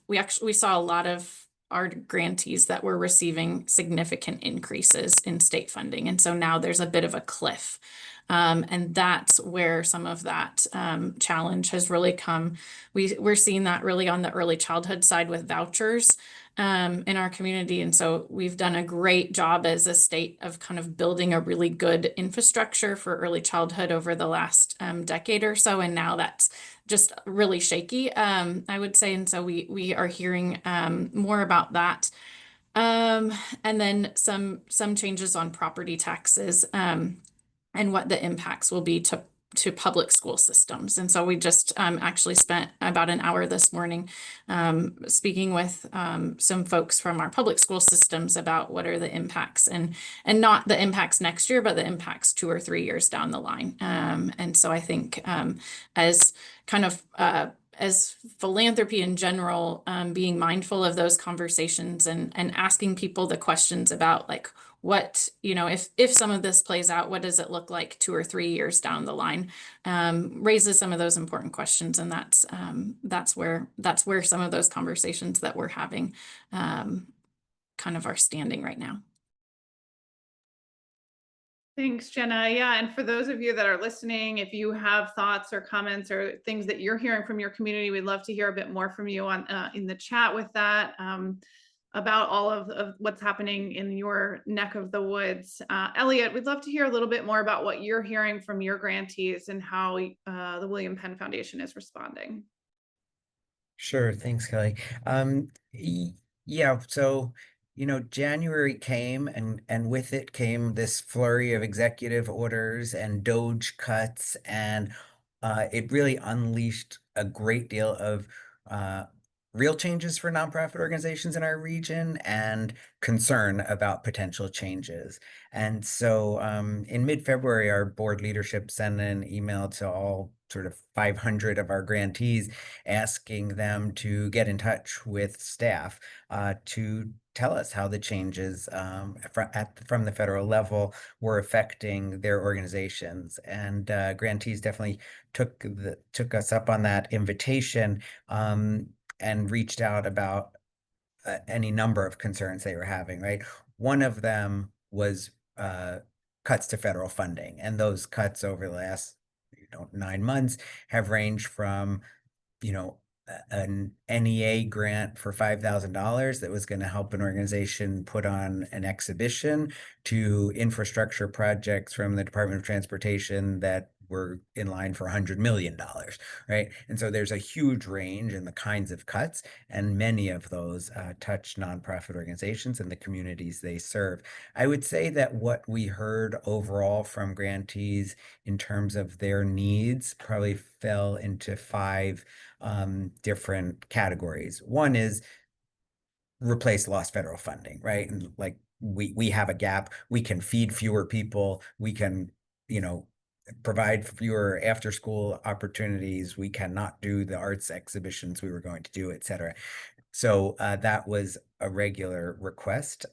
F: our grantees that were receiving significant increases in state funding. And so now there's a bit of a cliff. And that's where some of that challenge has really come. We're seeing that really on the early childhood side with vouchers. in our community. And so we've done a great job as a state of kind of building a really good infrastructure for early childhood over the last decade or so. And now that's just really shaky, I would say. And so we are hearing more about that. And then some changes on property taxes and what the impacts will be to public school systems. And so we just actually spent about an hour this morning speaking with some folks from our public school systems about what are the impacts and not the impacts next year, but the impacts 2 or 3 years down the line. And so I think as kind of as philanthropy in general, being mindful of those conversations and asking people the questions about like, what, if some of this plays out, what does it look like 2 or 3 years down the line, raises some of those important questions. And that's where some of those conversations that we're having kind of are standing right now.
C: Thanks, Jenna. Yeah, and for those of you that are listening, if you have thoughts or comments or things that you're hearing from your community, we'd love to hear a bit more from you on in the chat with that. About all of what's happening in your neck of the woods. Elliot, we'd love to hear a little bit more about what you're hearing from your grantees and how the William Penn Foundation is responding.
E: Sure. Thanks, Kelly. Yeah, so, January came and with it came this flurry of executive orders and DOGE cuts, and it really unleashed a great deal of real changes for nonprofit organizations in our region and concern about potential changes. And so in mid-February, our board leadership sent an email to all sort of 500 of our grantees asking them to get in touch with staff to tell us how the changes from the federal level were affecting their organizations. And grantees definitely took us up on that invitation and reached out about any number of concerns they were having, right? One of them was cuts to federal funding, and those cuts over the last 9 months have ranged from an NEA grant for $5,000 that was going to help an organization put on an exhibition to infrastructure projects from the Department of Transportation that were in line for $100 million, right? And so there's a huge range in the kinds of cuts, and many of those touch nonprofit organizations and the communities they serve. I would say that what we heard overall from grantees in terms of their needs probably fell into 5 different categories. One is replace lost federal funding, right? And like we have a gap. We can feed fewer people. We can, provide fewer after school opportunities. We cannot do the arts exhibitions we were going to do, et cetera. So that was a regular request.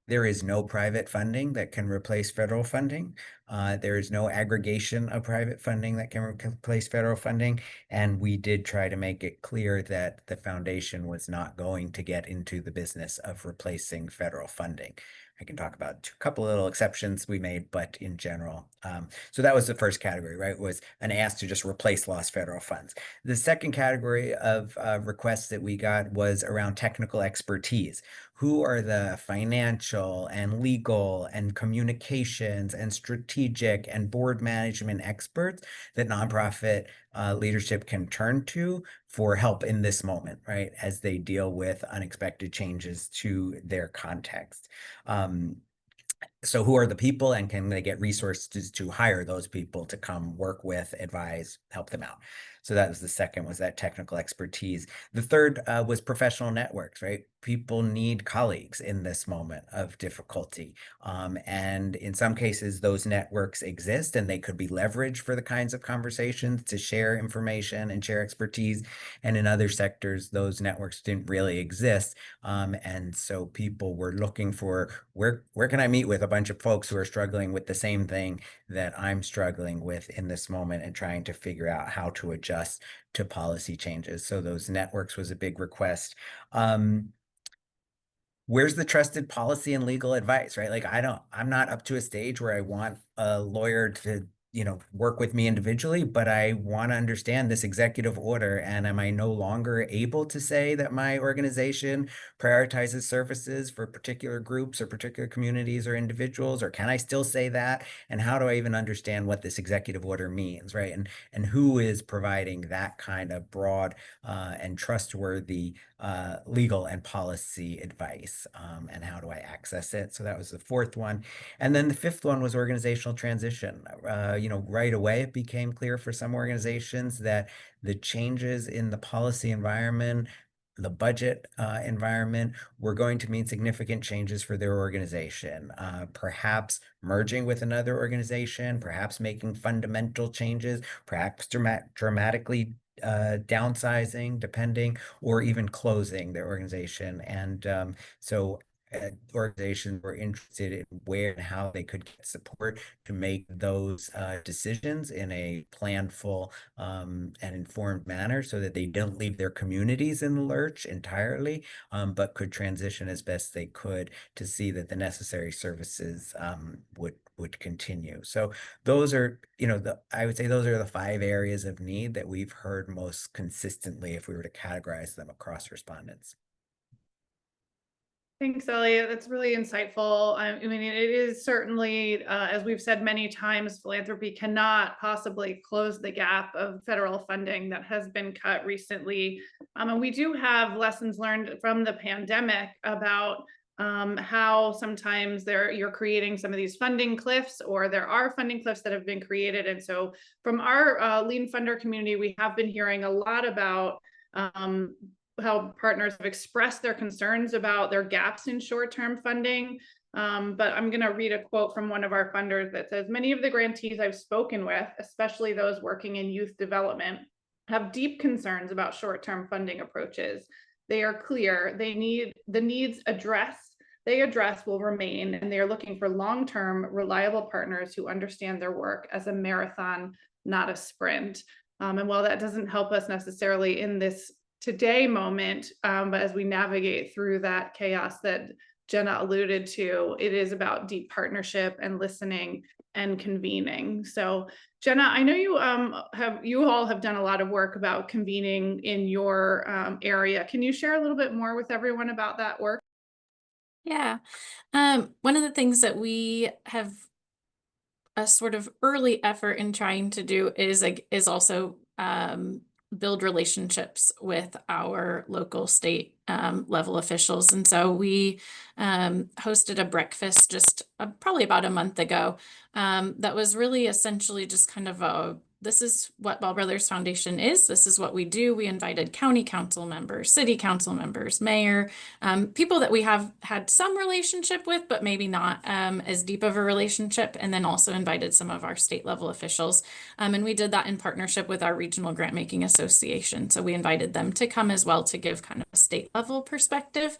E: There is no private funding that can replace federal funding. There is no aggregation of private funding that can replace federal funding. And we did try to make it clear that the foundation was not going to get into the business of replacing federal funding. I can talk about a couple little exceptions we made, but in general. So that was the first category, right? Was an ask to just replace lost federal funds. The second category of requests that we got was around technical expertise. Who are the financial and legal and communications and strategic and board management experts that nonprofit leadership can turn to for help in this moment, right? As they deal with unexpected changes to their context. So who are the people, and can they get resources to hire those people to come work with, advise, help them out? So that was the second, was that technical expertise. The third was professional networks, right? People need colleagues in this moment of difficulty. And in some cases, those networks exist and they could be leveraged for the kinds of conversations to share information and share expertise. And in other sectors, those networks didn't really exist. And so people were looking for where can I meet with a bunch of folks who are struggling with the same thing that I'm struggling with in this moment, and trying to figure out how to adjust to policy changes. So those networks was a big request. Where's the trusted policy and legal advice, right? Like I'm not up to a stage where I want a lawyer to, work with me individually, but I want to understand this executive order. And am I no longer able to say that my organization prioritizes services for particular groups or particular communities or individuals, or can I still say that? And how do I even understand what this executive order means, right? And who is providing that kind of broad and trustworthy legal and policy advice, and how do I access it? So that was the fourth one. And then the fifth one was organizational transition. Right away, it became clear for some organizations that the changes in the policy environment, the budget environment, were going to mean significant changes for their organization, perhaps merging with another organization, perhaps making fundamental changes, perhaps dramatically downsizing, depending, or even closing their organization. And so organizations were interested in where and how they could get support to make those decisions in a planful and informed manner, so that they don't leave their communities in the lurch entirely, but could transition as best they could to see that the necessary services would continue. So those are, I would say those are the 5 areas of need that we've heard most consistently if we were to categorize them across respondents.
C: Thanks, Elliot. That's really insightful. I mean, it is certainly, as we've said many times, philanthropy cannot possibly close the gap of federal funding that has been cut recently. And we do have lessons learned from the pandemic about how sometimes you're creating some of these funding cliffs, or there are funding cliffs that have been created. And so from our lean funder community, we have been hearing a lot about how partners have expressed their concerns about their gaps in short-term funding. But I'm going to read a quote from one of our funders that says, "Many of the grantees I've spoken with, especially those working in youth development, have deep concerns about short-term funding approaches. They are clear. The needs they address will remain, and they are looking for long-term, reliable partners who understand their work as a marathon, not a sprint." And while that doesn't help us necessarily in this today moment, but as we navigate through that chaos that Jenna alluded to, it is about deep partnership and listening and convening. So Jenna, I know you all have done a lot of work about convening in your area. Can you share a little bit more with everyone about that work?
F: Yeah. One of the things that we have a sort of early effort in trying to do is also build relationships with our local state level officials. And so we hosted a breakfast just probably about a month ago that was really essentially just kind of this is what Ball Brothers Foundation is. This is what we do. We invited county council members, city council members, mayor, people that we have had some relationship with, but maybe not as deep of a relationship. And then also invited some of our state level officials. And we did that in partnership with our Regional Grant Making Association. So we invited them to come as well to give kind of a state level perspective.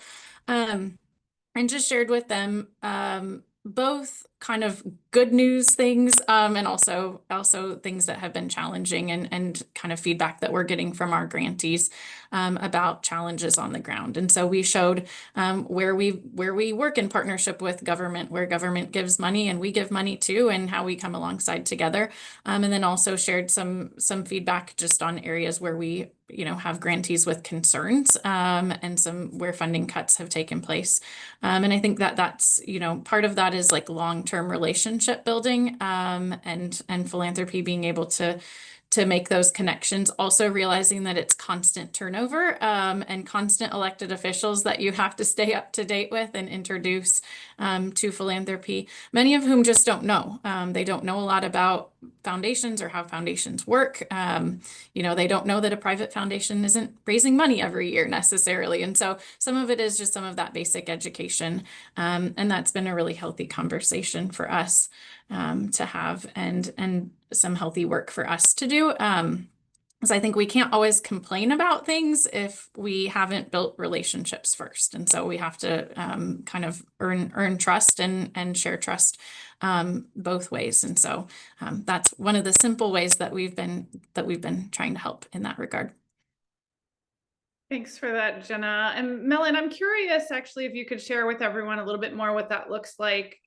F: And just shared with them both kind of good news things and also things that have been challenging, and kind of feedback that we're getting from our grantees about challenges on the ground. And so we showed where we work in partnership with government, where government gives money and we give money too, and how we come alongside together. And then also shared some feedback just on areas where we have grantees with concerns and some where funding cuts have taken place. And I think that's part of that is like long-term relationship building and philanthropy being able to make those connections, also realizing that it's constant turnover and constant elected officials that you have to stay up to date with and introduce to philanthropy, many of whom just don't know. They don't know a lot about foundations or how foundations work. They don't know that a private foundation isn't raising money every year necessarily. And so some of it is just some of that basic education. And that's been a really healthy conversation for us to have, and some healthy work for us to do. Because I think we can't always complain about things if we haven't built relationships first. And so we have to kind of earn trust and share trust both ways. And so that's one of the simple ways that we've been trying to help in that regard.
C: Thanks for that, Jenna. And Melon, I'm curious actually if you could share with everyone a little bit more what that looks like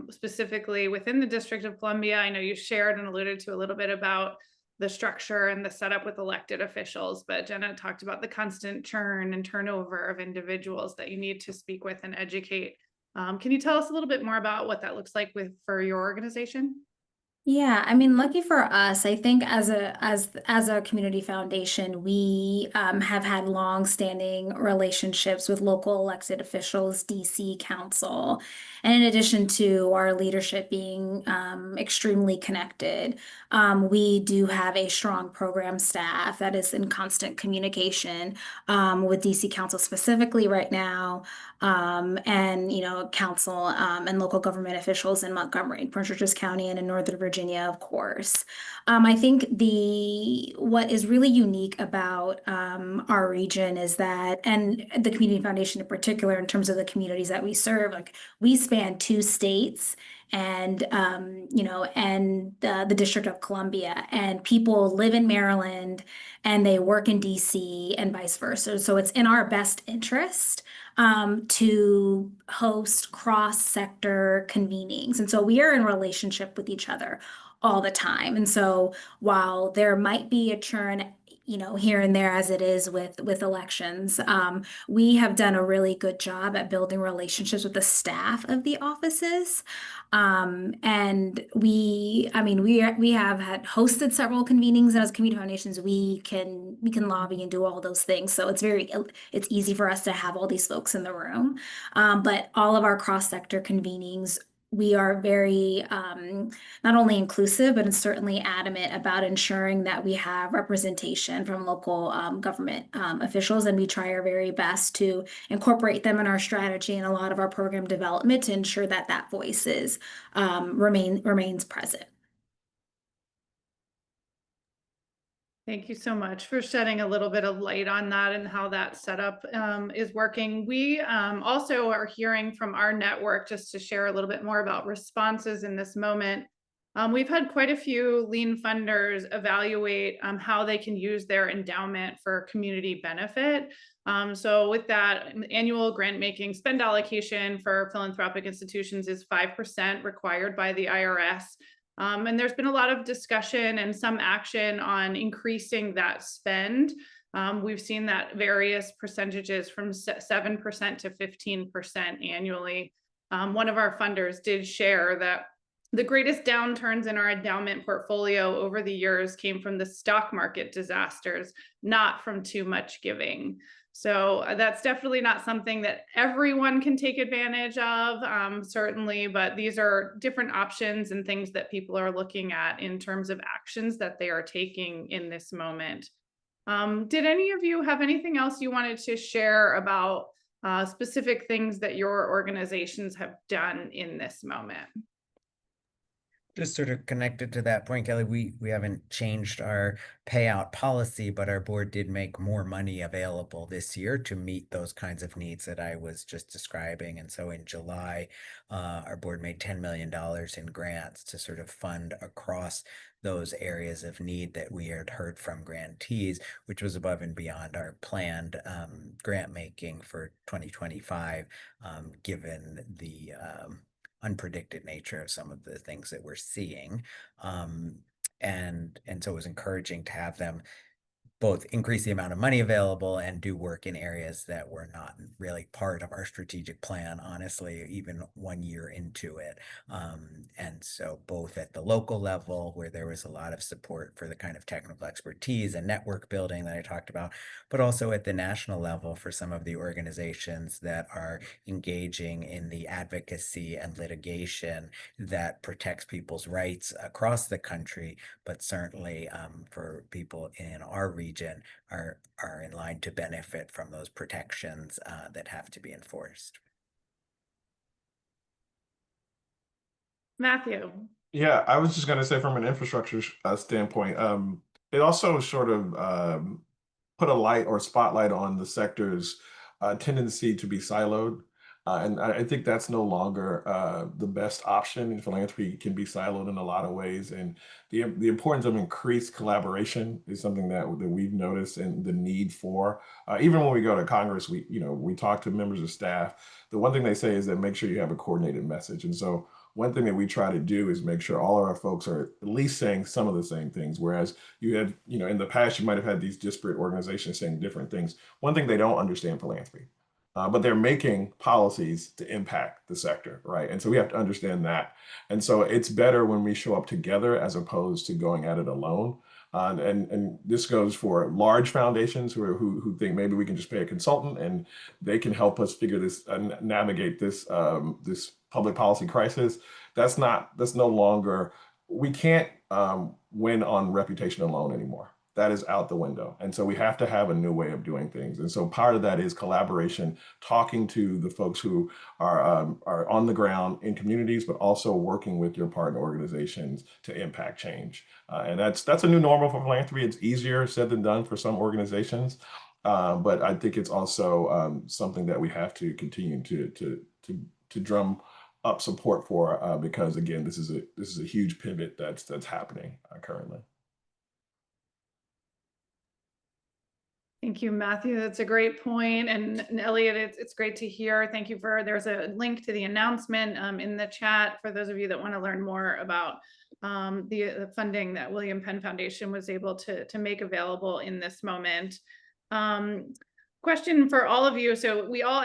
C: specifically within the District of Columbia. I know you shared and alluded to a little bit about the structure and the setup with elected officials, but Jenna talked about the constant churn and turnover of individuals that you need to speak with and educate. Can you tell us a little bit more about what that looks like for your organization?
G: Yeah, I mean, lucky for us, I think as a community foundation, we have had long-standing relationships with local elected officials, DC Council, and in addition to our leadership being extremely connected, we do have a strong program staff that is in constant communication with DC Council specifically right now, and council and local government officials in Montgomery, Prince George's County, and in Northern Virginia, of course. I think what is really unique about our region is that, and the Community Foundation in particular, in terms of the communities that we serve, like we span 2 states and the District of Columbia, and people live in Maryland and they work in DC and vice versa. So it's in our best interest to host cross-sector convenings. And so we are in relationship with each other all the time. And so while there might be a churn, here and there, as it is with elections, we have done a really good job at building relationships with the staff of the offices. And we have had hosted several convenings, and as community foundations, we can lobby and do all those things. So it's easy for us to have all these folks in the room. But all of our cross-sector convenings, we are very not only inclusive, but certainly adamant about ensuring that we have representation from local government officials, and we try our very best to incorporate them in our strategy and a lot of our program development to ensure that that voice remains present.
C: Thank you so much for shedding a little bit of light on that and how that setup is working. We also are hearing from our network, just to share a little bit more about responses in this moment. We've had quite a few lean funders evaluate how they can use their endowment for community benefit. So with that, annual grant making spend allocation for philanthropic institutions is 5% required by the IRS. And there's been a lot of discussion and some action on increasing that spend. We've seen that various percentages from 7% to 15% annually. One of our funders did share that the greatest downturns in our endowment portfolio over the years came from the stock market disasters, not from too much giving. So that's definitely not something that everyone can take advantage of, certainly, but these are different options and things that people are looking at in terms of actions that they are taking in this moment. Did any of you have anything else you wanted to share about specific things that your organizations have done in this moment?
E: Just sort of connected to that point, Kelly, we haven't changed our payout policy, but our board did make more money available this year to meet those kinds of needs that I was just describing. And so in July, our board made $10 million in grants to sort of fund across those areas of need that we had heard from grantees, which was above and beyond our planned grant making for 2025, given the unpredicted nature of some of the things that we're seeing. And so it was encouraging to have them both increase the amount of money available and do work in areas that were not really part of our strategic plan, honestly, even 1 year into it. And so both at the local level, where there was a lot of support for the kind of technical expertise and network building that I talked about, but also at the national level for some of the organizations that are engaging in the advocacy and litigation that protects people's rights across the country, but certainly for people in our region are in line to benefit from those protections that have to be enforced.
C: Matthew.
D: Yeah, I was just going to say from an infrastructure standpoint, it also sort of put a light or spotlight on the sector's tendency to be siloed. And I think that's no longer the best option. And philanthropy can be siloed in a lot of ways. And the importance of increased collaboration is something that we've noticed, and the need for. Even when we go to Congress, we talk to members of staff. The one thing they say is that make sure you have a coordinated message. And so one thing that we try to do is make sure all of our folks are at least saying some of the same things. Whereas you had, in the past, you might have had these disparate organizations saying different things. One thing, they don't understand philanthropy. But they're making policies to impact the sector, right? And so we have to understand that. And so it's better when we show up together as opposed to going at it alone. And this goes for large foundations who think maybe we can just pay a consultant and they can help us figure this, navigate this this public policy crisis. That's no longer, we can't win on reputation alone anymore. That is out the window. And so we have to have a new way of doing things. And so part of that is collaboration, talking to the folks who are on the ground in communities, but also working with your partner organizations to impact change. And that's a new normal for philanthropy. It's easier said than done for some organizations. But I think it's also something that we have to continue to drum up support for, because again, this is a huge pivot that's happening currently.
C: Thank you, Matthew. That's a great point. And Elliot, it's great to hear. Thank you there's a link to the announcement in the chat for those of you that want to learn more about the funding that William Penn Foundation was able to make available in this moment. Question for all of you. So we all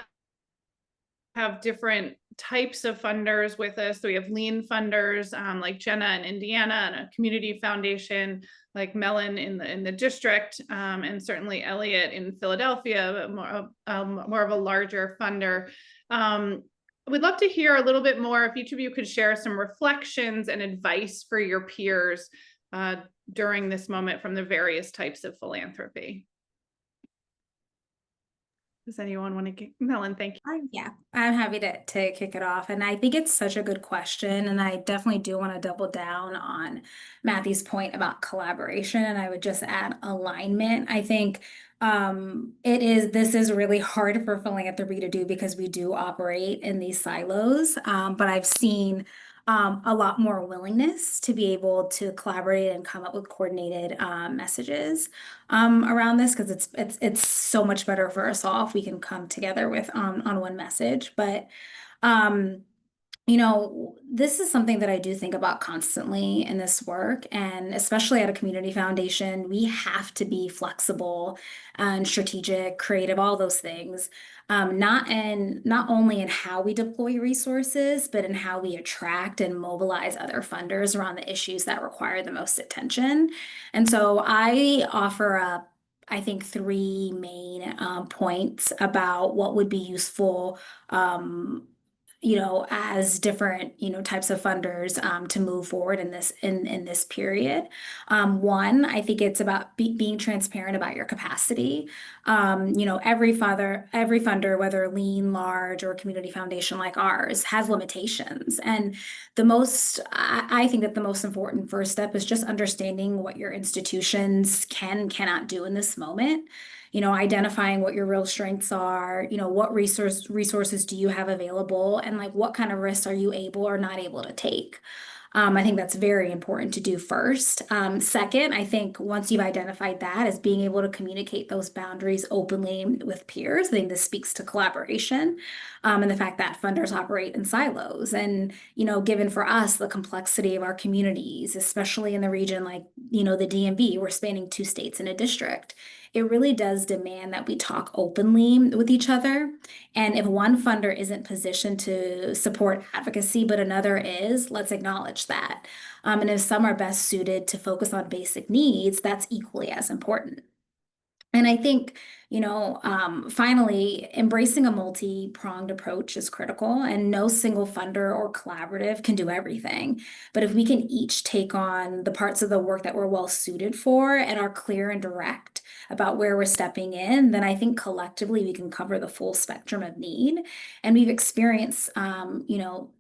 C: have different types of funders with us. So we have lean funders like Jenna in Indiana, and a community foundation like Mellon in the district, and certainly Elliot in Philadelphia, more of a larger funder. We'd love to hear a little bit more if each of you could share some reflections and advice for your peers during this moment from the various types of philanthropy. Does anyone want to get Mellon? Thank you.
G: Yeah, I'm happy to kick it off. And I think it's such a good question. And I definitely do want to double down on Matthew's point about collaboration. And I would just add alignment. I think this is really hard for philanthropy to do because we do operate in these silos. But I've seen a lot more willingness to be able to collaborate and come up with coordinated messages around this, because it's so much better for us all if we can come together with on one message. But this is something that I do think about constantly in this work, and especially at a community foundation, we have to be flexible and strategic, creative, all those things. Not only in how we deploy resources, but in how we attract and mobilize other funders around the issues that require the most attention. And so I offer up, I think, three main points about what would be useful as different, types of funders to move forward in this period. One, I think it's about being transparent about your capacity. Every funder, whether lean, large, or community foundation like ours, has limitations. And I think that the most important first step is just understanding what your institutions cannot do in this moment. Identifying what your real strengths are, what resources do you have available, and like what kind of risks are you able or not able to take. I think that's very important to do first. Second, I think once you've identified that, is being able to communicate those boundaries openly with peers. I think this speaks to collaboration, and the fact that funders operate in silos. And, given for us the complexity of our communities, especially in the region like, the DMV, we're spanning 2 states and a district. It really does demand that we talk openly with each other. And if one funder isn't positioned to support advocacy, but another is, let's acknowledge that. And if some are best suited to focus on basic needs, that's equally as important. And I think, finally, embracing a multi-pronged approach is critical, and no single funder or collaborative can do everything. But if we can each take on the parts of the work that we're well suited for and are clear and direct, about where we're stepping in, then I think collectively we can cover the full spectrum of need. And we've experienced,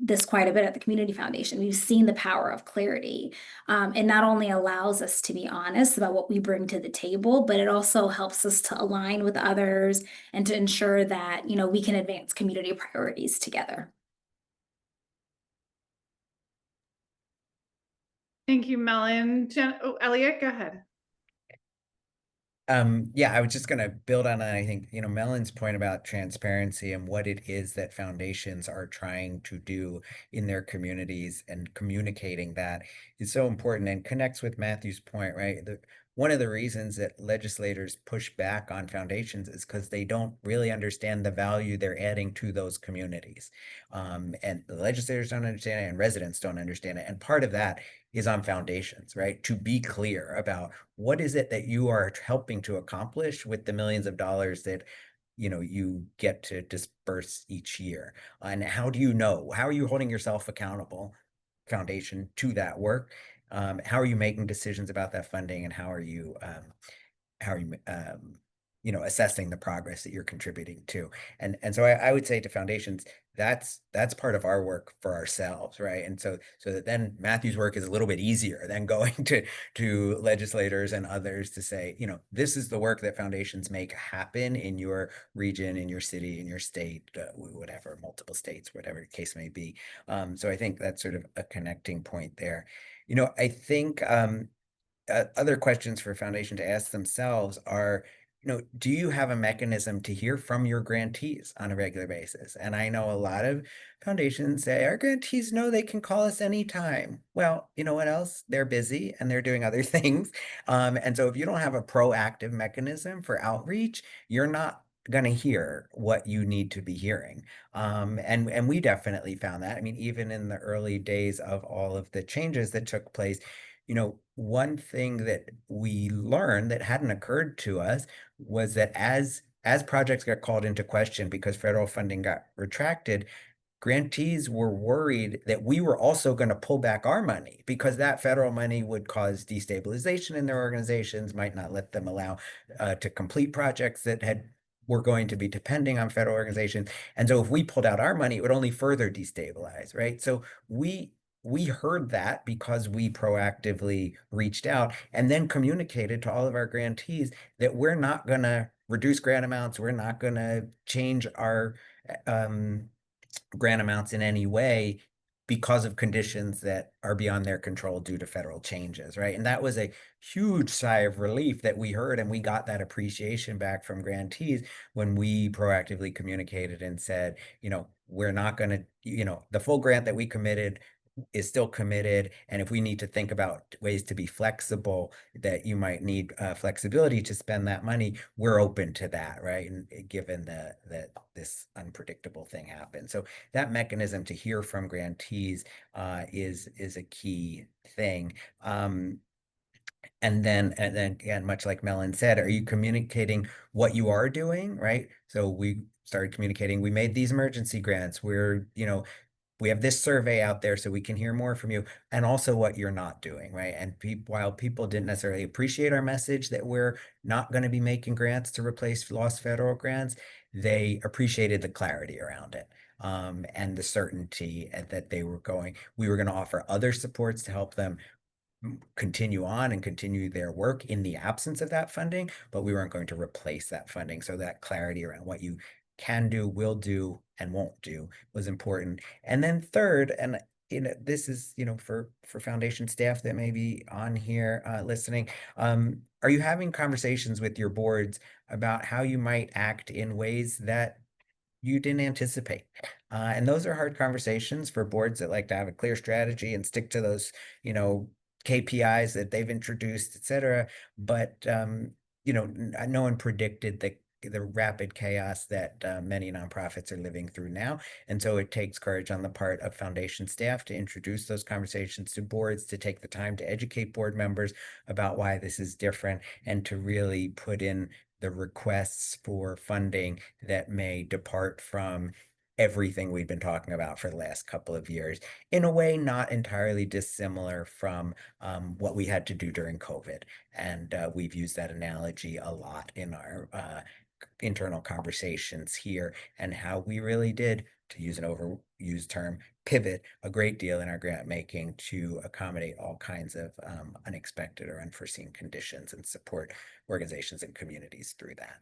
G: this quite a bit at the Community Foundation. We've seen the power of clarity. It not only allows us to be honest about what we bring to the table, but it also helps us to align with others and to ensure that, we can advance community priorities together.
C: Thank you, Melon. Elliot, go ahead.
E: Yeah, I was just going to build on that. I think, Melon's point about transparency and what it is that foundations are trying to do in their communities and communicating that is so important and connects with Matthew's point, right? One of the reasons that legislators push back on foundations is because they don't really understand the value they're adding to those communities. And the legislators don't understand it and residents don't understand it. And part of that is on foundations, right? To be clear about what is it that you are helping to accomplish with the millions of dollars that you get to disperse each year, and how do you know, how are you holding yourself accountable, foundation, to that work? How are you making decisions about that funding, and how are you assessing the progress that you're contributing to? And so I would say to foundations, that's part of our work for ourselves, right? And so that then Matthew's work is a little bit easier than going to legislators and others to say, this is the work that foundations make happen in your region, in your city, in your state, whatever, multiple states, whatever the case may be. So I think that's sort of a connecting point there. I think other questions for foundation to ask themselves are, do you have a mechanism to hear from your grantees on a regular basis? And I know a lot of foundations say our grantees know they can call us anytime. Well, you know what else? They're busy and they're doing other things. And so if you don't have a proactive mechanism for outreach, you're not going to hear what you need to be hearing. And we definitely found that. I mean, even in the early days of all of the changes that took place, one thing that we learned that hadn't occurred to us was that as projects got called into question because federal funding got retracted, grantees were worried that we were also going to pull back our money because that federal money would cause destabilization in their organizations, might not let them allow to complete projects that were going to be depending on federal organizations. And so if we pulled out our money, it would only further destabilize, right? So we heard that because we proactively reached out and then communicated to all of our grantees that we're not going to reduce grant amounts. We're not going to change our grant amounts in any way because of conditions that are beyond their control due to federal changes, right? And that was a huge sigh of relief that we heard, and we got that appreciation back from grantees when we proactively communicated and said, we're not going to, the full grant that we committed is still committed. And if we need to think about ways to be flexible, that you might need flexibility to spend that money, we're open to that, right? And given that this unpredictable thing happened. So that mechanism to hear from grantees is a key thing. And then again, much like Melon said, are you communicating what you are doing, right? So we started communicating, we made these emergency grants, we have this survey out there so we can hear more from you, and also what you're not doing, right? And while people didn't necessarily appreciate our message that we're not going to be making grants to replace lost federal grants, they appreciated the clarity around it. And the certainty that we were going to offer other supports to help them continue on and continue their work in the absence of that funding, but we weren't going to replace that funding. So that clarity around what you can do, will do, and won't do was important. And then third, and this is for foundation staff that may be on here listening, are you having conversations with your boards about how you might act in ways that you didn't anticipate? And those are hard conversations for boards that like to have a clear strategy and stick to those KPIs that they've introduced, et cetera. But no one predicted the rapid chaos that many nonprofits are living through now. And so it takes courage on the part of foundation staff to introduce those conversations to boards, to take the time to educate board members about why this is different, and to really put in the requests for funding that may depart from everything we've been talking about for the last couple of years, in a way not entirely dissimilar from what we had to do during COVID. And we've used that analogy a lot in our internal conversations here, and how we really did, to use an overused term, pivot a great deal in our grant making to accommodate all kinds of unexpected or unforeseen conditions and support organizations and communities through that.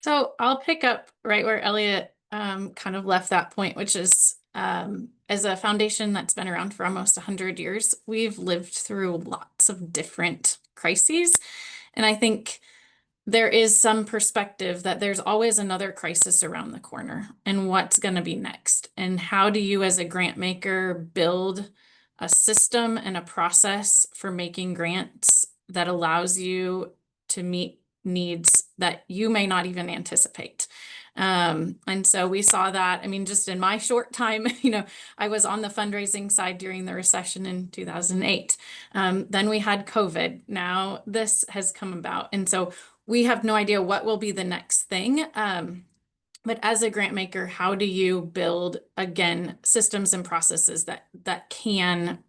F: So I'll pick up right where Elliot kind of left that point, which is as a foundation that's been around for almost 100 years, we've lived through lots of different crises. And I think there is some perspective that there's always another crisis around the corner, and what's going to be next. And how do you as a grant maker build a system and a process for making grants that allows you to meet needs that you may not even anticipate. And so we saw that, I mean, just in my short time, I was on the fundraising side during the recession in 2008. Then we had COVID. Now this has come about. And so we have no idea what will be the next thing. But as a grant maker, how do you build, again, systems and processes that can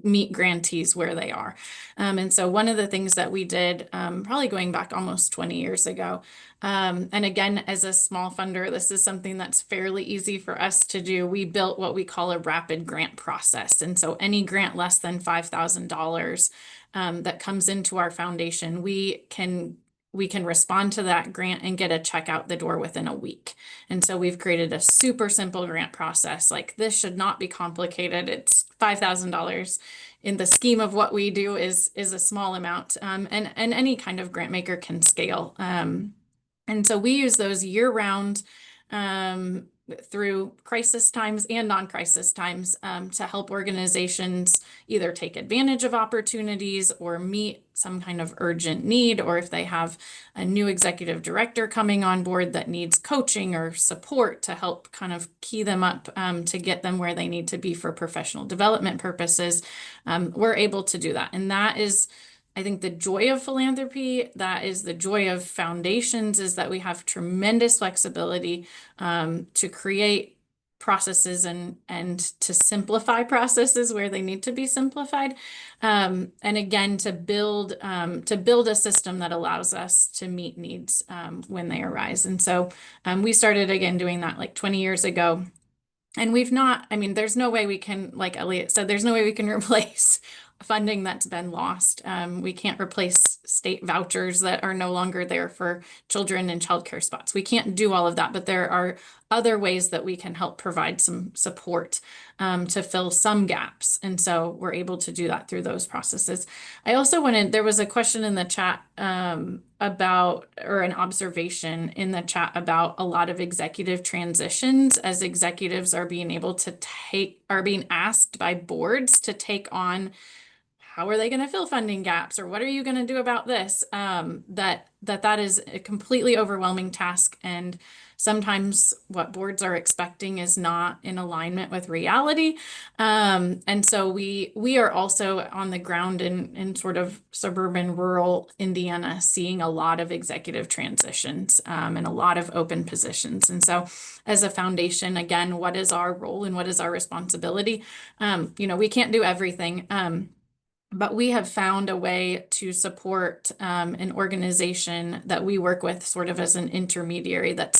F: meet grantees where they are? And so one of the things that we did, probably going back almost 20 years ago, and again, as a small funder, this is something that's fairly easy for us to do. We built what we call a rapid grant process. And so any grant less than $5,000 that comes into our foundation, we can respond to that grant and get a check out the door within a week. And so we've created a super simple grant process. Like, this should not be complicated. It's $5,000 in the scheme of what we do is a small amount, and any kind of grant maker can scale. And so we use those year round, through crisis times and non-crisis times, to help organizations either take advantage of opportunities or meet some kind of urgent need, or if they have a new executive director coming on board that needs coaching or support to help kind of key them up, to get them where they need to be for professional development purposes, we're able to do that. And that is, I think, the joy of philanthropy, that is the joy of foundations, is that we have tremendous flexibility to create processes and to simplify processes where they need to be simplified. And again, to build a system that allows us to meet needs when they arise. And so we started again doing that like 20 years ago. And we've not, I mean, there's no way we can, like Elliot said, there's no way we can replace funding that's been lost. We can't replace state vouchers that are no longer there for children in childcare spots. We can't do all of that, but there are other ways that we can help provide some support to fill some gaps. And so we're able to do that through those processes. I also there was a question in the chat about, or an observation in the chat about a lot of executive transitions, as executives are being asked by boards to take on, how are they going to fill funding gaps, or what are you going to do about this? That is a completely overwhelming task. And sometimes what boards are expecting is not in alignment with reality. And so we are also on the ground in sort of suburban rural Indiana, seeing a lot of executive transitions and a lot of open positions. And so as a foundation, again, what is our role and what is our responsibility? We can't do everything. But we have found a way to support an organization that we work with sort of as an intermediary that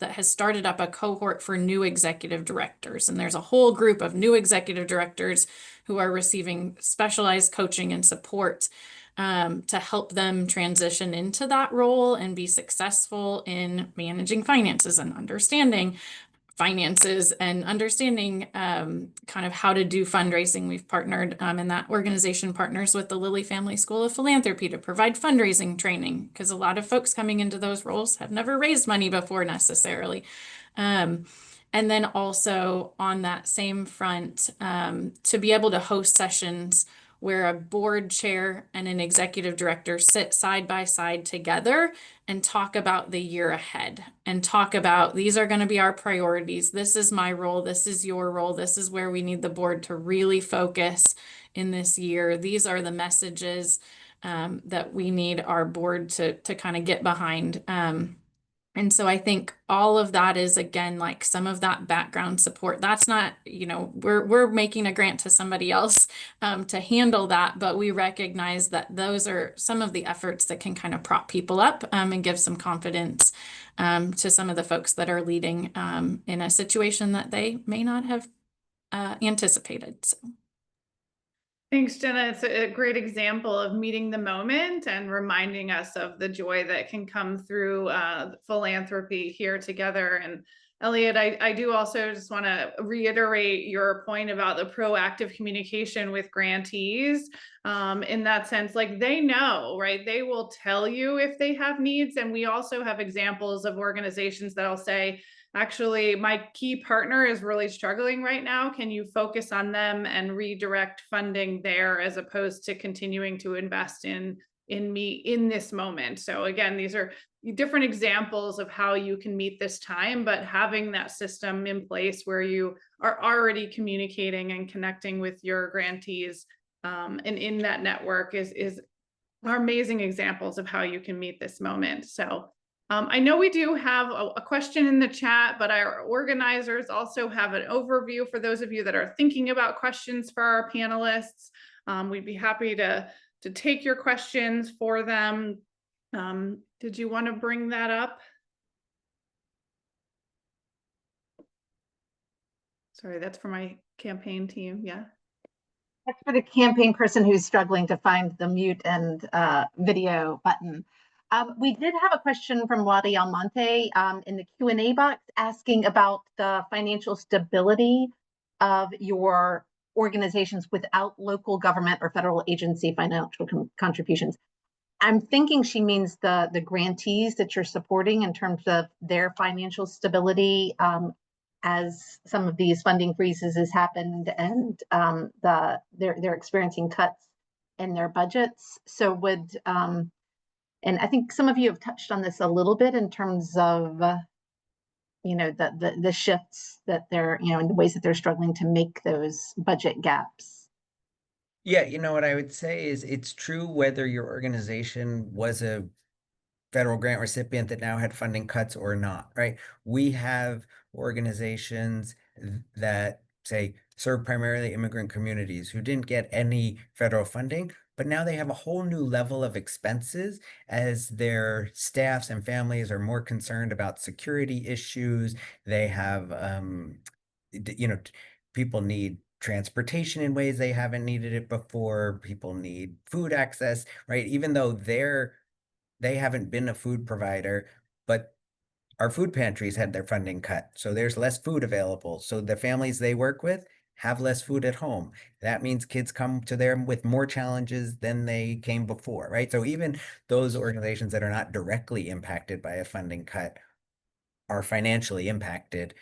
F: has started up a cohort for new executive directors. And there's a whole group of new executive directors who are receiving specialized coaching and support to help them transition into that role and be successful in managing finances and understanding finances and understanding kind of how to do fundraising. We've partnered, and that organization partners with the Lilly Family School of Philanthropy to provide fundraising training, because a lot of folks coming into those roles have never raised money before necessarily. And then also on that same front, to be able to host sessions where a board chair and an executive director sit side by side together and talk about the year ahead, and talk about, these are going to be our priorities. This is my role. This is your role. This is where we need the board to really focus in this year. These are the messages that we need our board to kind of get behind. And so I think all of that is, again, like some of that background support. That's not, we're making a grant to somebody else to handle that, but we recognize that those are some of the efforts that can kind of prop people up and give some confidence to some of the folks that are leading in a situation that they may not have anticipated. So.
C: Thanks, Jenna. It's a great example of meeting the moment and reminding us of the joy that can come through philanthropy here together. And Elliot, I do also just want to reiterate your point about the proactive communication with grantees. In that sense, like they know, right? They will tell you if they have needs. And we also have examples of organizations that'll say, actually, my key partner is really struggling right now. Can you focus on them and redirect funding there as opposed to continuing to invest in me in this moment? So again, these are different examples of how you can meet this time, but having that system in place where you are already communicating and connecting with your grantees and in that network is are amazing examples of how you can meet this moment. So I know we do have a question in the chat, but our organizers also have an overview for those of you that are thinking about questions for our panelists. We'd be happy to take your questions for them. Did you want to bring that up? Sorry, that's for my campaign team. Yeah.
B: That's for the campaign person who's struggling to find the mute and video button. We did have a question from Wadi Almonte in the Q&A box asking about the financial stability of your organizations without local government or federal agency financial contributions. I'm thinking she means the grantees that you're supporting in terms of their financial stability as some of these funding freezes has happened and they're experiencing cuts in their budgets. So and I think some of you have touched on this a little bit in terms of the shifts that they're in the ways that they're struggling to make those budget gaps.
E: Yeah, what I would say is it's true whether your organization was a federal grant recipient that now had funding cuts or not, right? We have organizations that say serve primarily immigrant communities who didn't get any federal funding, but now they have a whole new level of expenses as their staffs and families are more concerned about security issues. They have, people need transportation in ways they haven't needed it before. People need food access, right? Even though they haven't been a food provider, but our food pantries had their funding cut. So there's less food available. So the families they work with have less food at home. That means kids come to them with more challenges than they came before, right? So even those organizations that are not directly impacted by a funding cut are financially impacted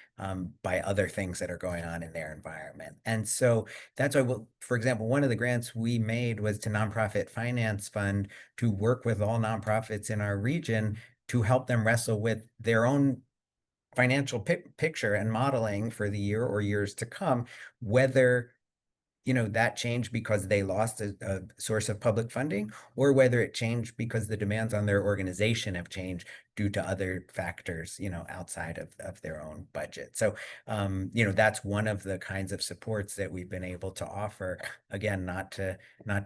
E: by other things that are going on in their environment. And so that's why, for example, one of the grants we made was to Nonprofit Finance Fund to work with all nonprofits in our region to help them wrestle with their own financial picture and modeling for the year or years to come, whether that changed because they lost a source of public funding, or whether it changed because the demands on their organization have changed due to other factors, outside of their own budget. So, that's one of the kinds of supports that we've been able to offer. Again, not to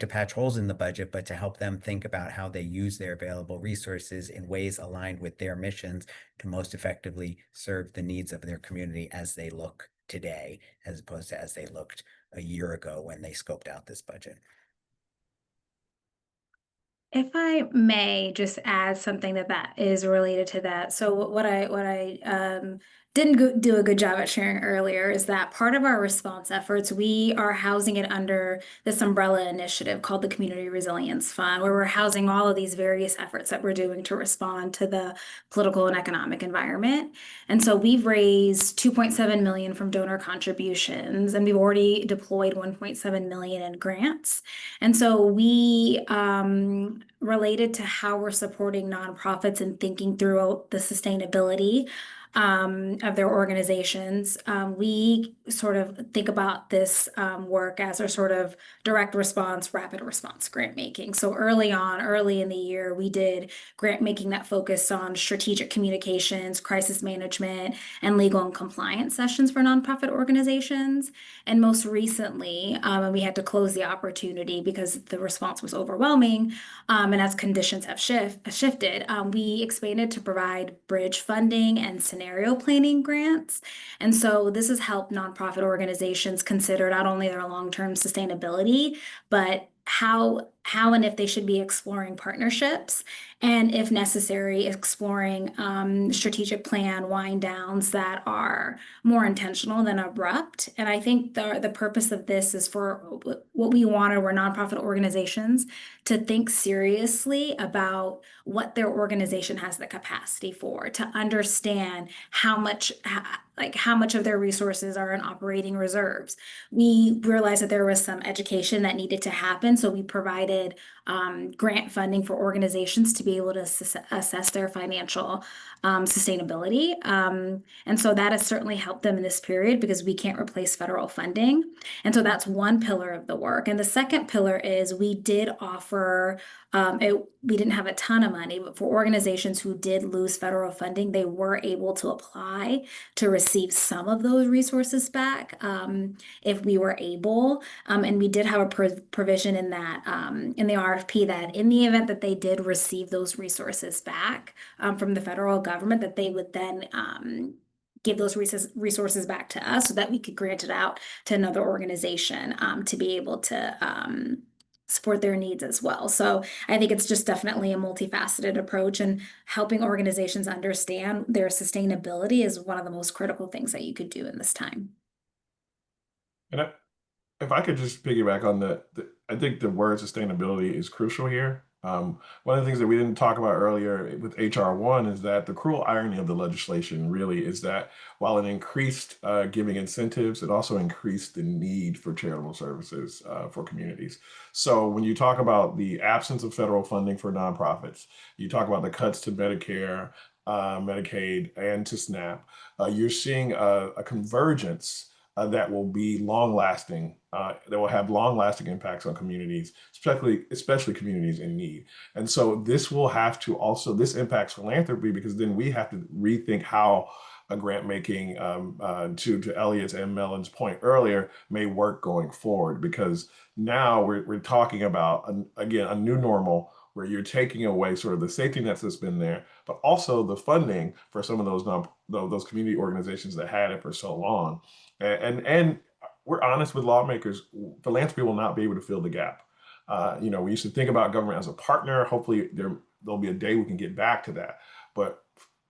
E: patch holes in the budget, but to help them think about how they use their available resources in ways aligned with their missions to most effectively serve the needs of their community as they look today, as opposed to as they looked a year ago when they scoped out this budget.
G: If I may just add something that is related to that. So what I didn't do a good job at sharing earlier is that part of our response efforts, we are housing it under this umbrella initiative called the Community Resilience Fund, where we're housing all of these various efforts that we're doing to respond to the political and economic environment. And so we've raised 2.7 million from donor contributions, and we've already deployed 1.7 million in grants. And so we related to how we're supporting nonprofits and thinking through the sustainability of their organizations. We sort of think about this work as a sort of direct response, rapid response grant making. So early in the year, we did grant making that focused on strategic communications, crisis management, and legal and compliance sessions for nonprofit organizations. And most recently, and we had to close the opportunity because the response was overwhelming. And as conditions have shifted, we expanded to provide bridge funding and scenario planning grants. And so this has helped nonprofit organizations consider not only their long-term sustainability, but how and if they should be exploring partnerships, and if necessary, exploring strategic plan wind downs that are more intentional than abrupt. And I think the purpose of this is for what we wanted were nonprofit organizations to think seriously about what their organization has the capacity for, to understand how much of their resources are in operating reserves. We realized that there was some education that needed to happen, so we provided grant funding for organizations to be able to assess their financial sustainability. And so that has certainly helped them in this period because we can't replace federal funding. And so that's one pillar of the work. And the second pillar is we did offer, we didn't have a ton of money, but for organizations who did lose federal funding, they were able to apply to receive some of those resources back if we were able. And we did have a provision in that, in the RFP, that in the event that they did receive those resources back from the federal government, that they would then give those resources back to us so that we could grant it out to another organization to be able to support their needs as well. So I think it's just definitely a multifaceted approach, and helping organizations understand their sustainability is one of the most critical things that you could do in this time.
D: And if I could just piggyback on I think the word sustainability is crucial here. One of the things that we didn't talk about earlier with HR1 is that the cruel irony of the legislation really is that while it increased giving incentives, it also increased the need for charitable services for communities. So when you talk about the absence of federal funding for nonprofits, you talk about the cuts to Medicare, Medicaid, and to SNAP, you're seeing a convergence that will be long-lasting, that will have long-lasting impacts on communities, especially communities in need. And so this impacts philanthropy, because then we have to rethink how a grant making, to Elliot's and Melon's point earlier, may work going forward, because now we're talking about, again, a new normal where you're taking away sort of the safety nets that's been there, but also the funding for some of those community organizations that had it for so long. And we're honest with lawmakers, philanthropy will not be able to fill the gap. We used to think about government as a partner. Hopefully there'll be a day we can get back to that. But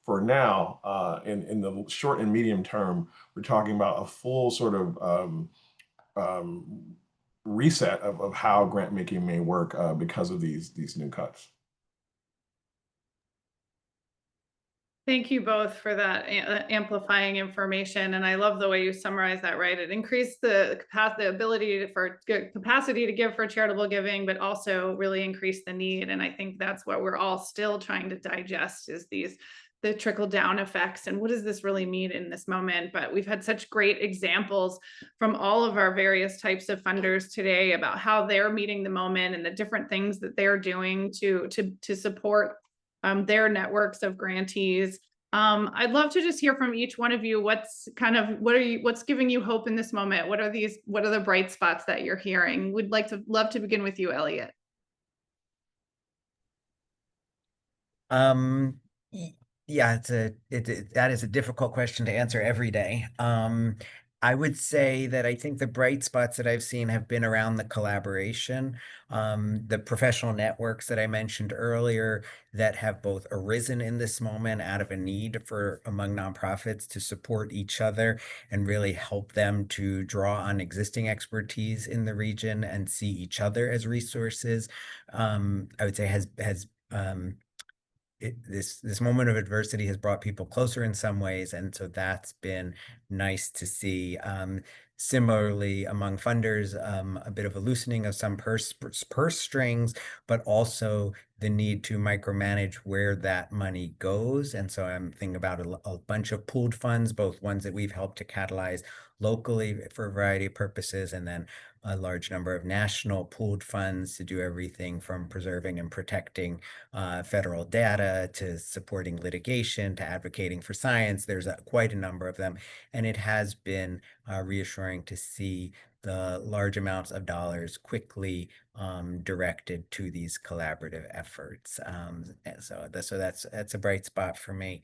D: for now, in the short and medium term, we're talking about a full sort of reset of how grant making may work because of these new cuts.
C: Thank you both for that amplifying information. And I love the way you summarize that, right? It increased the ability capacity to give for charitable giving, but also really increased the need. And I think that's what we're all still trying to digest, is the trickle down effects, and what does this really mean in this moment? But we've had such great examples from all of our various types of funders today about how they're meeting the moment and the different things that they're doing to support their networks of grantees. I'd love to just hear from each one of you. What's giving you hope in this moment? What are the bright spots that you're hearing? Love to begin with you, Elliot.
E: Yeah, that is a difficult question to answer every day. I would say that I think the bright spots that I've seen have been around the collaboration, the professional networks that I mentioned earlier that have both arisen in this moment out of a need among nonprofits to support each other and really help them to draw on existing expertise in the region and see each other as resources. I would say this moment of adversity has brought people closer in some ways, and so that's been nice to see. Similarly, among funders, a bit of a loosening of some purse strings, but also the need to micromanage where that money goes. And so I'm thinking about a bunch of pooled funds, both ones that we've helped to catalyze locally for a variety of purposes, and then a large number of national pooled funds to do everything from preserving and protecting federal data to supporting litigation to advocating for science. There's quite a number of them. And it has been reassuring to see the large amounts of dollars quickly directed to these collaborative efforts. And so that's a bright spot for me.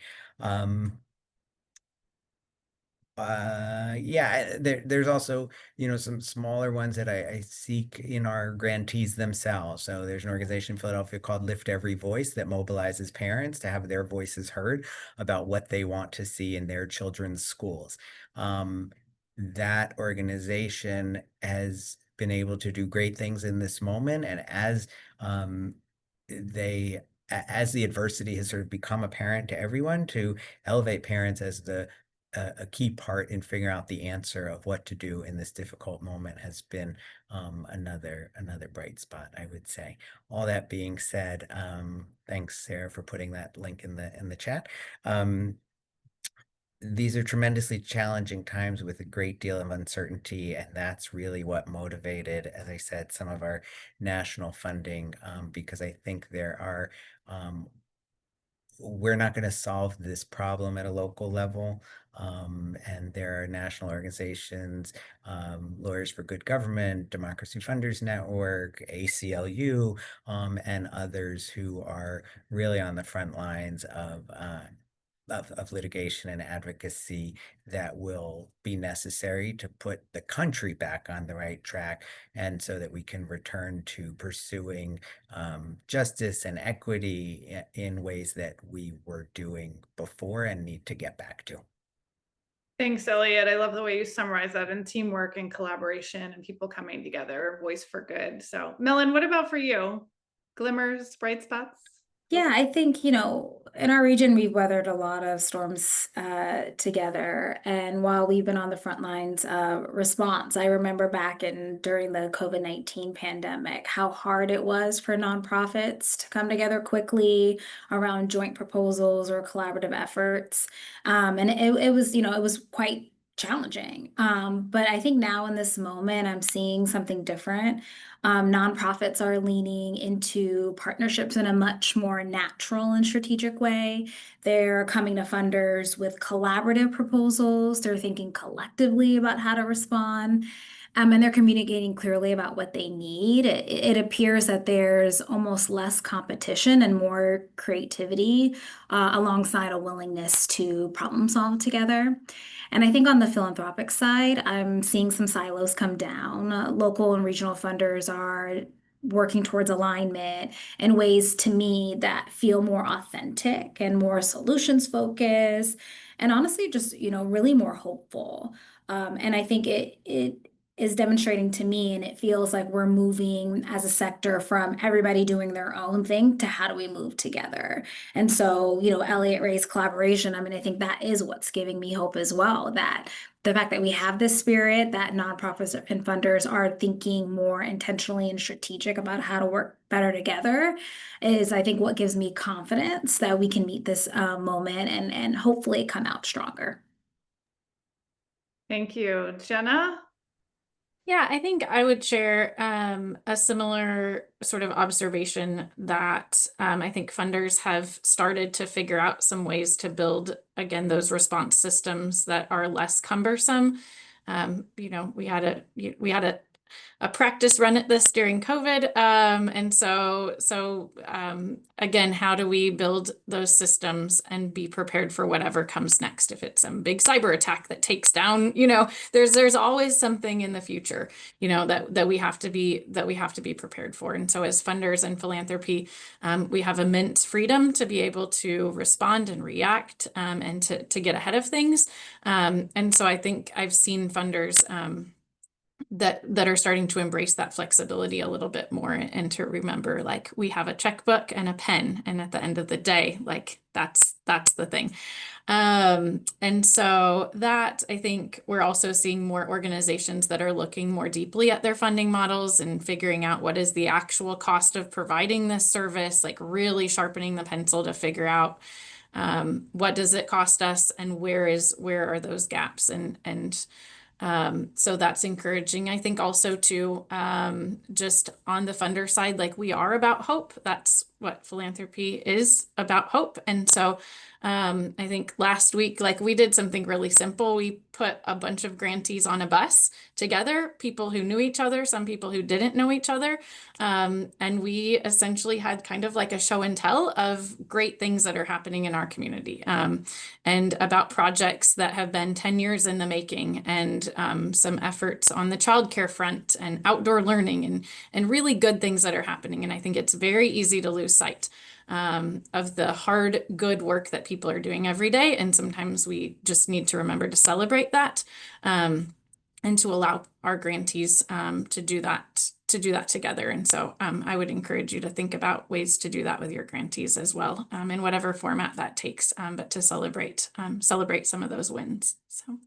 E: Yeah, there's also, some smaller ones that I seek in our grantees themselves. So there's an organization in Philadelphia called Lift Every Voice that mobilizes parents to have their voices heard about what they want to see in their children's schools. That organization has been able to do great things in this moment, and they as the adversity has sort of become apparent to everyone, to elevate parents as a key part in figuring out the answer of what to do in this difficult moment has been another bright spot, I would say. All that being said, thanks, Sarah, for putting that link in the chat. These are tremendously challenging times with a great deal of uncertainty, and that's really what motivated, as I said, some of our national funding, because I think we're not going to solve this problem at a local level. And there are national organizations, Lawyers for Good Government, Democracy Funders Network, ACLU, and others who are really on the front lines of litigation and advocacy that will be necessary to put the country back on the right track, and so that we can return to pursuing justice and equity in ways that we were doing before and need to get back to.
C: Thanks, Elliot. I love the way you summarize that, and teamwork and collaboration and people coming together, voice for good. So, Millen, what about for you? Glimmers, bright spots?
G: Yeah, I think, in our region, we've weathered a lot of storms together. And while we've been on the front lines of response, I remember during the COVID-19 pandemic, how hard it was for nonprofits to come together quickly around joint proposals or collaborative efforts. And it was quite challenging. But I think now in this moment, I'm seeing something different. Nonprofits are leaning into partnerships in a much more natural and strategic way. They're coming to funders with collaborative proposals. They're thinking collectively about how to respond. And they're communicating clearly about what they need. It appears that there's almost less competition and more creativity alongside a willingness to problem solve together. And I think on the philanthropic side, I'm seeing some silos come down. Local and regional funders are working towards alignment in ways, to me, that feel more authentic and more solutions focused, and honestly, just really more hopeful. And I think it is demonstrating to me, and it feels like we're moving as a sector from everybody doing their own thing to how do we move together. And so, Elliot raised collaboration. I mean, I think that is what's giving me hope as well, that the fact that we have this spirit, that nonprofits and funders are thinking more intentionally and strategic about how to work better together, is, I think, what gives me confidence that we can meet this moment and hopefully come out stronger.
C: Thank you. Jenna?
F: Yeah, I think I would share a similar sort of observation that I think funders have started to figure out some ways to build, again, those response systems that are less cumbersome. We had a practice run at this during COVID. And so again, how do we build those systems and be prepared for whatever comes next? If it's some big cyber attack that takes down, there's always something in the future, that we have to be prepared for. And so as funders and philanthropy, we have immense freedom to be able to respond and react, and to get ahead of things. And so I think I've seen funders that are starting to embrace that flexibility a little bit more, and to remember, like, we have a checkbook and a pen, and at the end of the day, like, that's the thing. And so that, I think we're also seeing more organizations that are looking more deeply at their funding models and figuring out what is the actual cost of providing this service, like really sharpening the pencil to figure out what does it cost us, and where are those gaps, and so that's encouraging. I think also too, just on the funder side, like, we are about hope. That's what philanthropy is, about hope. And so I think last week, like, we did something really simple. We put a bunch of grantees on a bus together, people who knew each other, some people who didn't know each other. And we essentially had kind of like a show and tell of great things that are happening in our community, and about projects that have been 10 years in the making, and some efforts on the childcare front and outdoor learning, and really good things that are happening. And I think it's very easy to lose sight of the hard, good work that people are doing every day. And sometimes we just need to remember to celebrate that, and to allow our grantees to do that together. And so I would encourage you to think about ways to do that with your grantees as well, in whatever format that takes, but to celebrate some of those wins. So.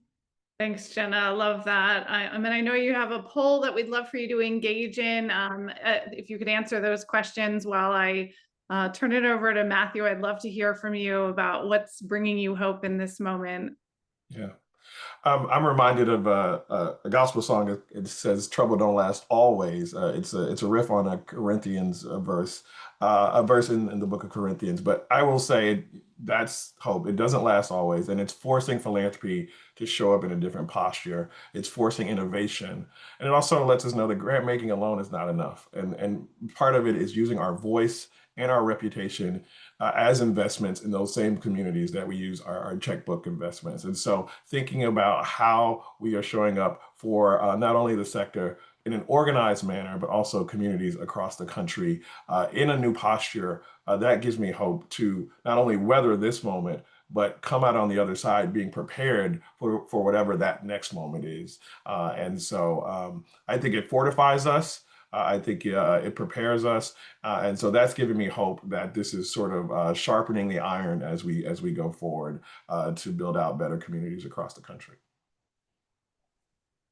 C: Thanks, Jenna. I love that. I mean, I know you have a poll that we'd love for you to engage in. If you could answer those questions while I turn it over to Matthew, I'd love to hear from you about what's bringing you hope in this moment.
D: Yeah. I'm reminded of a gospel song. It says, "Trouble don't last always." It's a riff on a Corinthians verse, a verse in the book of Corinthians. But I will say that's hope. It doesn't last always, and it's forcing philanthropy to show up in a different posture. It's forcing innovation, and it also lets us know that grant making alone is not enough. And part of it is using our voice and our reputation as investments in those same communities that we use our checkbook investments. And so thinking about how we are showing up for not only the sector in an organized manner, but also communities across the country in a new posture, that gives me hope to not only weather this moment, but come out on the other side being prepared for whatever that next moment is. And so I think it fortifies us. I think it prepares us, and so that's giving me hope that this is sort of sharpening the iron as we go forward to build out better communities across the country.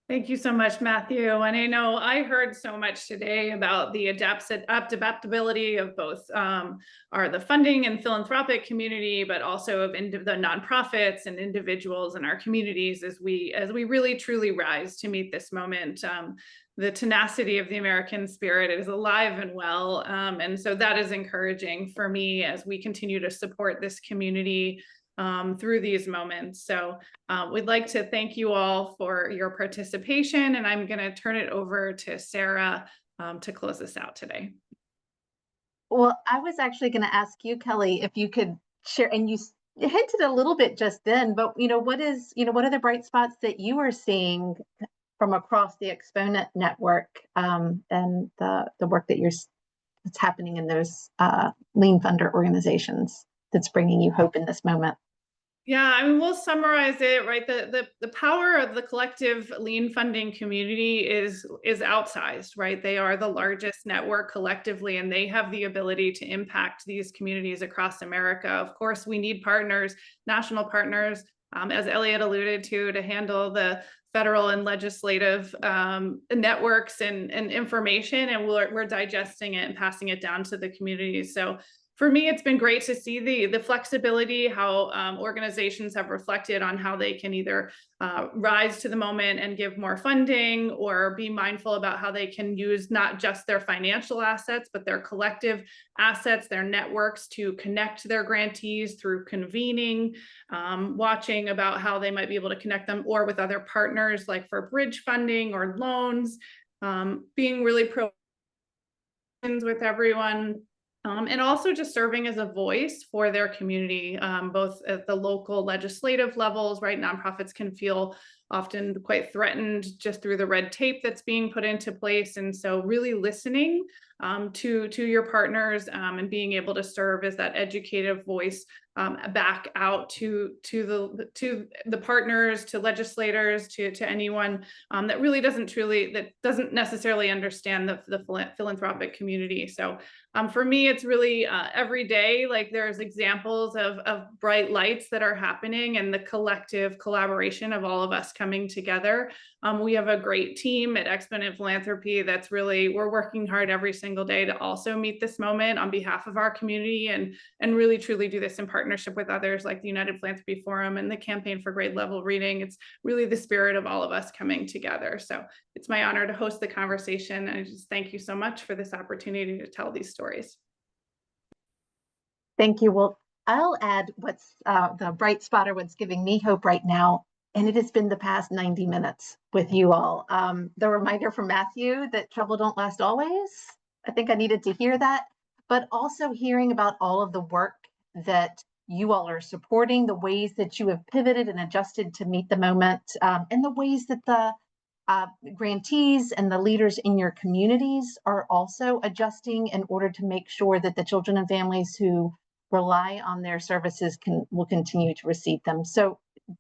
C: Thank you so much, Matthew. And I know I heard so much today about the adaptability of both the funding and philanthropic community, but also of the nonprofits and individuals in our communities as we really truly rise to meet this moment. The tenacity of the American spirit is alive and well. And so that is encouraging for me as we continue to support this community through these moments. So we'd like to thank you all for your participation, and I'm going to turn it over to Sarah to close us out today.
B: Well, I was actually going to ask you, Kelly, if you could share, and you hinted a little bit just then, but what are the bright spots that you are seeing from across the Exponent network, and the work that's happening in those lean funder organizations that's bringing you hope in this moment?
C: Yeah, I mean, we'll summarize it, right? The power of the collective lean funding community is outsized, right? They are the largest network collectively, and they have the ability to impact these communities across America. Of course, we need partners, national partners, as Elliot alluded to handle the federal and legislative networks and information, and we're digesting it and passing it down to the communities. So for me, it's been great to see the flexibility, how organizations have reflected on how they can either rise to the moment and give more funding, or be mindful about how they can use not just their financial assets, but their collective assets, their networks, to connect their grantees through convening, watching about how they might be able to connect them or with other partners, like for bridge funding or loans, being really pro with everyone. And also just serving as a voice for their community, both at the local legislative levels, right? Nonprofits can feel often quite threatened just through the red tape that's being put into place. And so really listening to your partners and being able to serve as that educative voice back out to the partners, to legislators, to anyone that really doesn't necessarily understand the philanthropic community. So for me, it's really every day, like there's examples of bright lights that are happening and the collective collaboration of all of us coming together. We have a great team at Exponent Philanthropy that's really, we're working hard every single day to also meet this moment on behalf of our community and really truly do this in partnership with others like the United Philanthropy Forum and the Campaign for Grade Level Reading. It's really the spirit of all of us coming together. So it's my honor to host the conversation. And I just thank you so much for this opportunity to tell these stories.
B: Thank you. Well, I'll add what's the bright spot or what's giving me hope right now. And it has been the past 90 minutes with you all. The reminder from Matthew that trouble don't last always. I think I needed to hear that, but also hearing about all of the work that you all are supporting, the ways that you have pivoted and adjusted to meet the moment, and the ways that the grantees and the leaders in your communities are also adjusting in order to make sure that the children and families who rely on their services will continue to receive them. So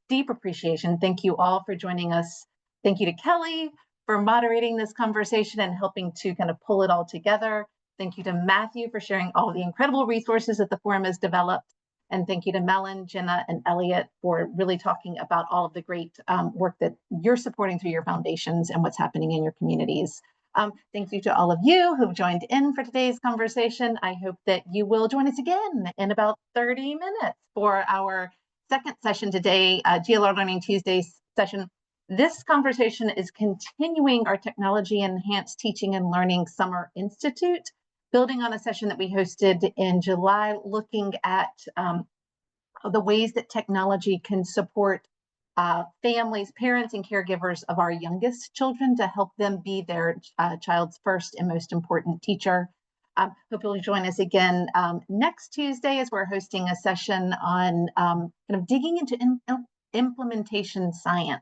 B: deep appreciation. Thank you all for joining us. Thank you to Kelly for moderating this conversation and helping to kind of pull it all together. Thank you to Matthew for sharing all the incredible resources that the forum has developed. And thank you to Melon, Jenna, and Elliot for really talking about all of the great work that you're supporting through your foundations and what's happening in your communities. Thank you to all of you who've joined in for today's conversation. I hope that you will join us again in about 30 minutes for our second session today, GLR Learning Tuesday session. This conversation is continuing our Technology Enhanced Teaching and Learning Summer Institute, building on a session that we hosted in July, looking at the ways that technology can support families, parents, and caregivers of our youngest children to help them be their child's first and most important teacher. Hope you'll join us again next Tuesday as we're hosting a session on kind of digging into implementation science.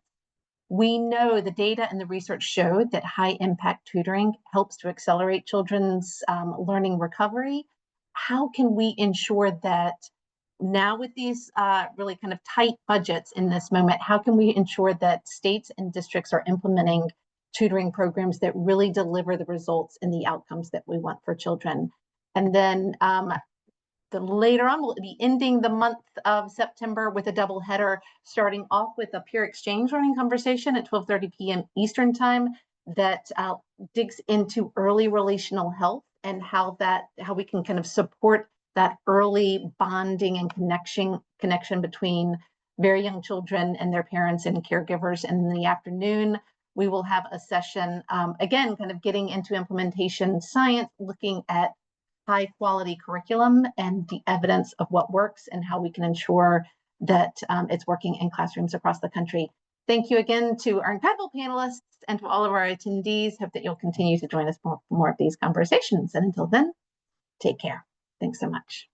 B: We know the data and the research showed that high impact tutoring helps to accelerate children's learning recovery. How can we ensure that now with these really kind of tight budgets in this moment, how can we ensure that states and districts are implementing tutoring programs that really deliver the results and the outcomes that we want for children? And then later on, we'll be ending the month of September with a double header, starting off with a peer exchange learning conversation at 12:30 p.m. Eastern time that digs into early relational health and how we can kind of support that early bonding and connection between very young children and their parents and caregivers. And in the afternoon, we will have a session, again, kind of getting into implementation science, looking at high quality curriculum and the evidence of what works and how we can ensure that it's working in classrooms across the country. Thank you again to our incredible panelists and to all of our attendees. Hope that you'll continue to join us for more of these conversations. And until then, take care. Thanks so much.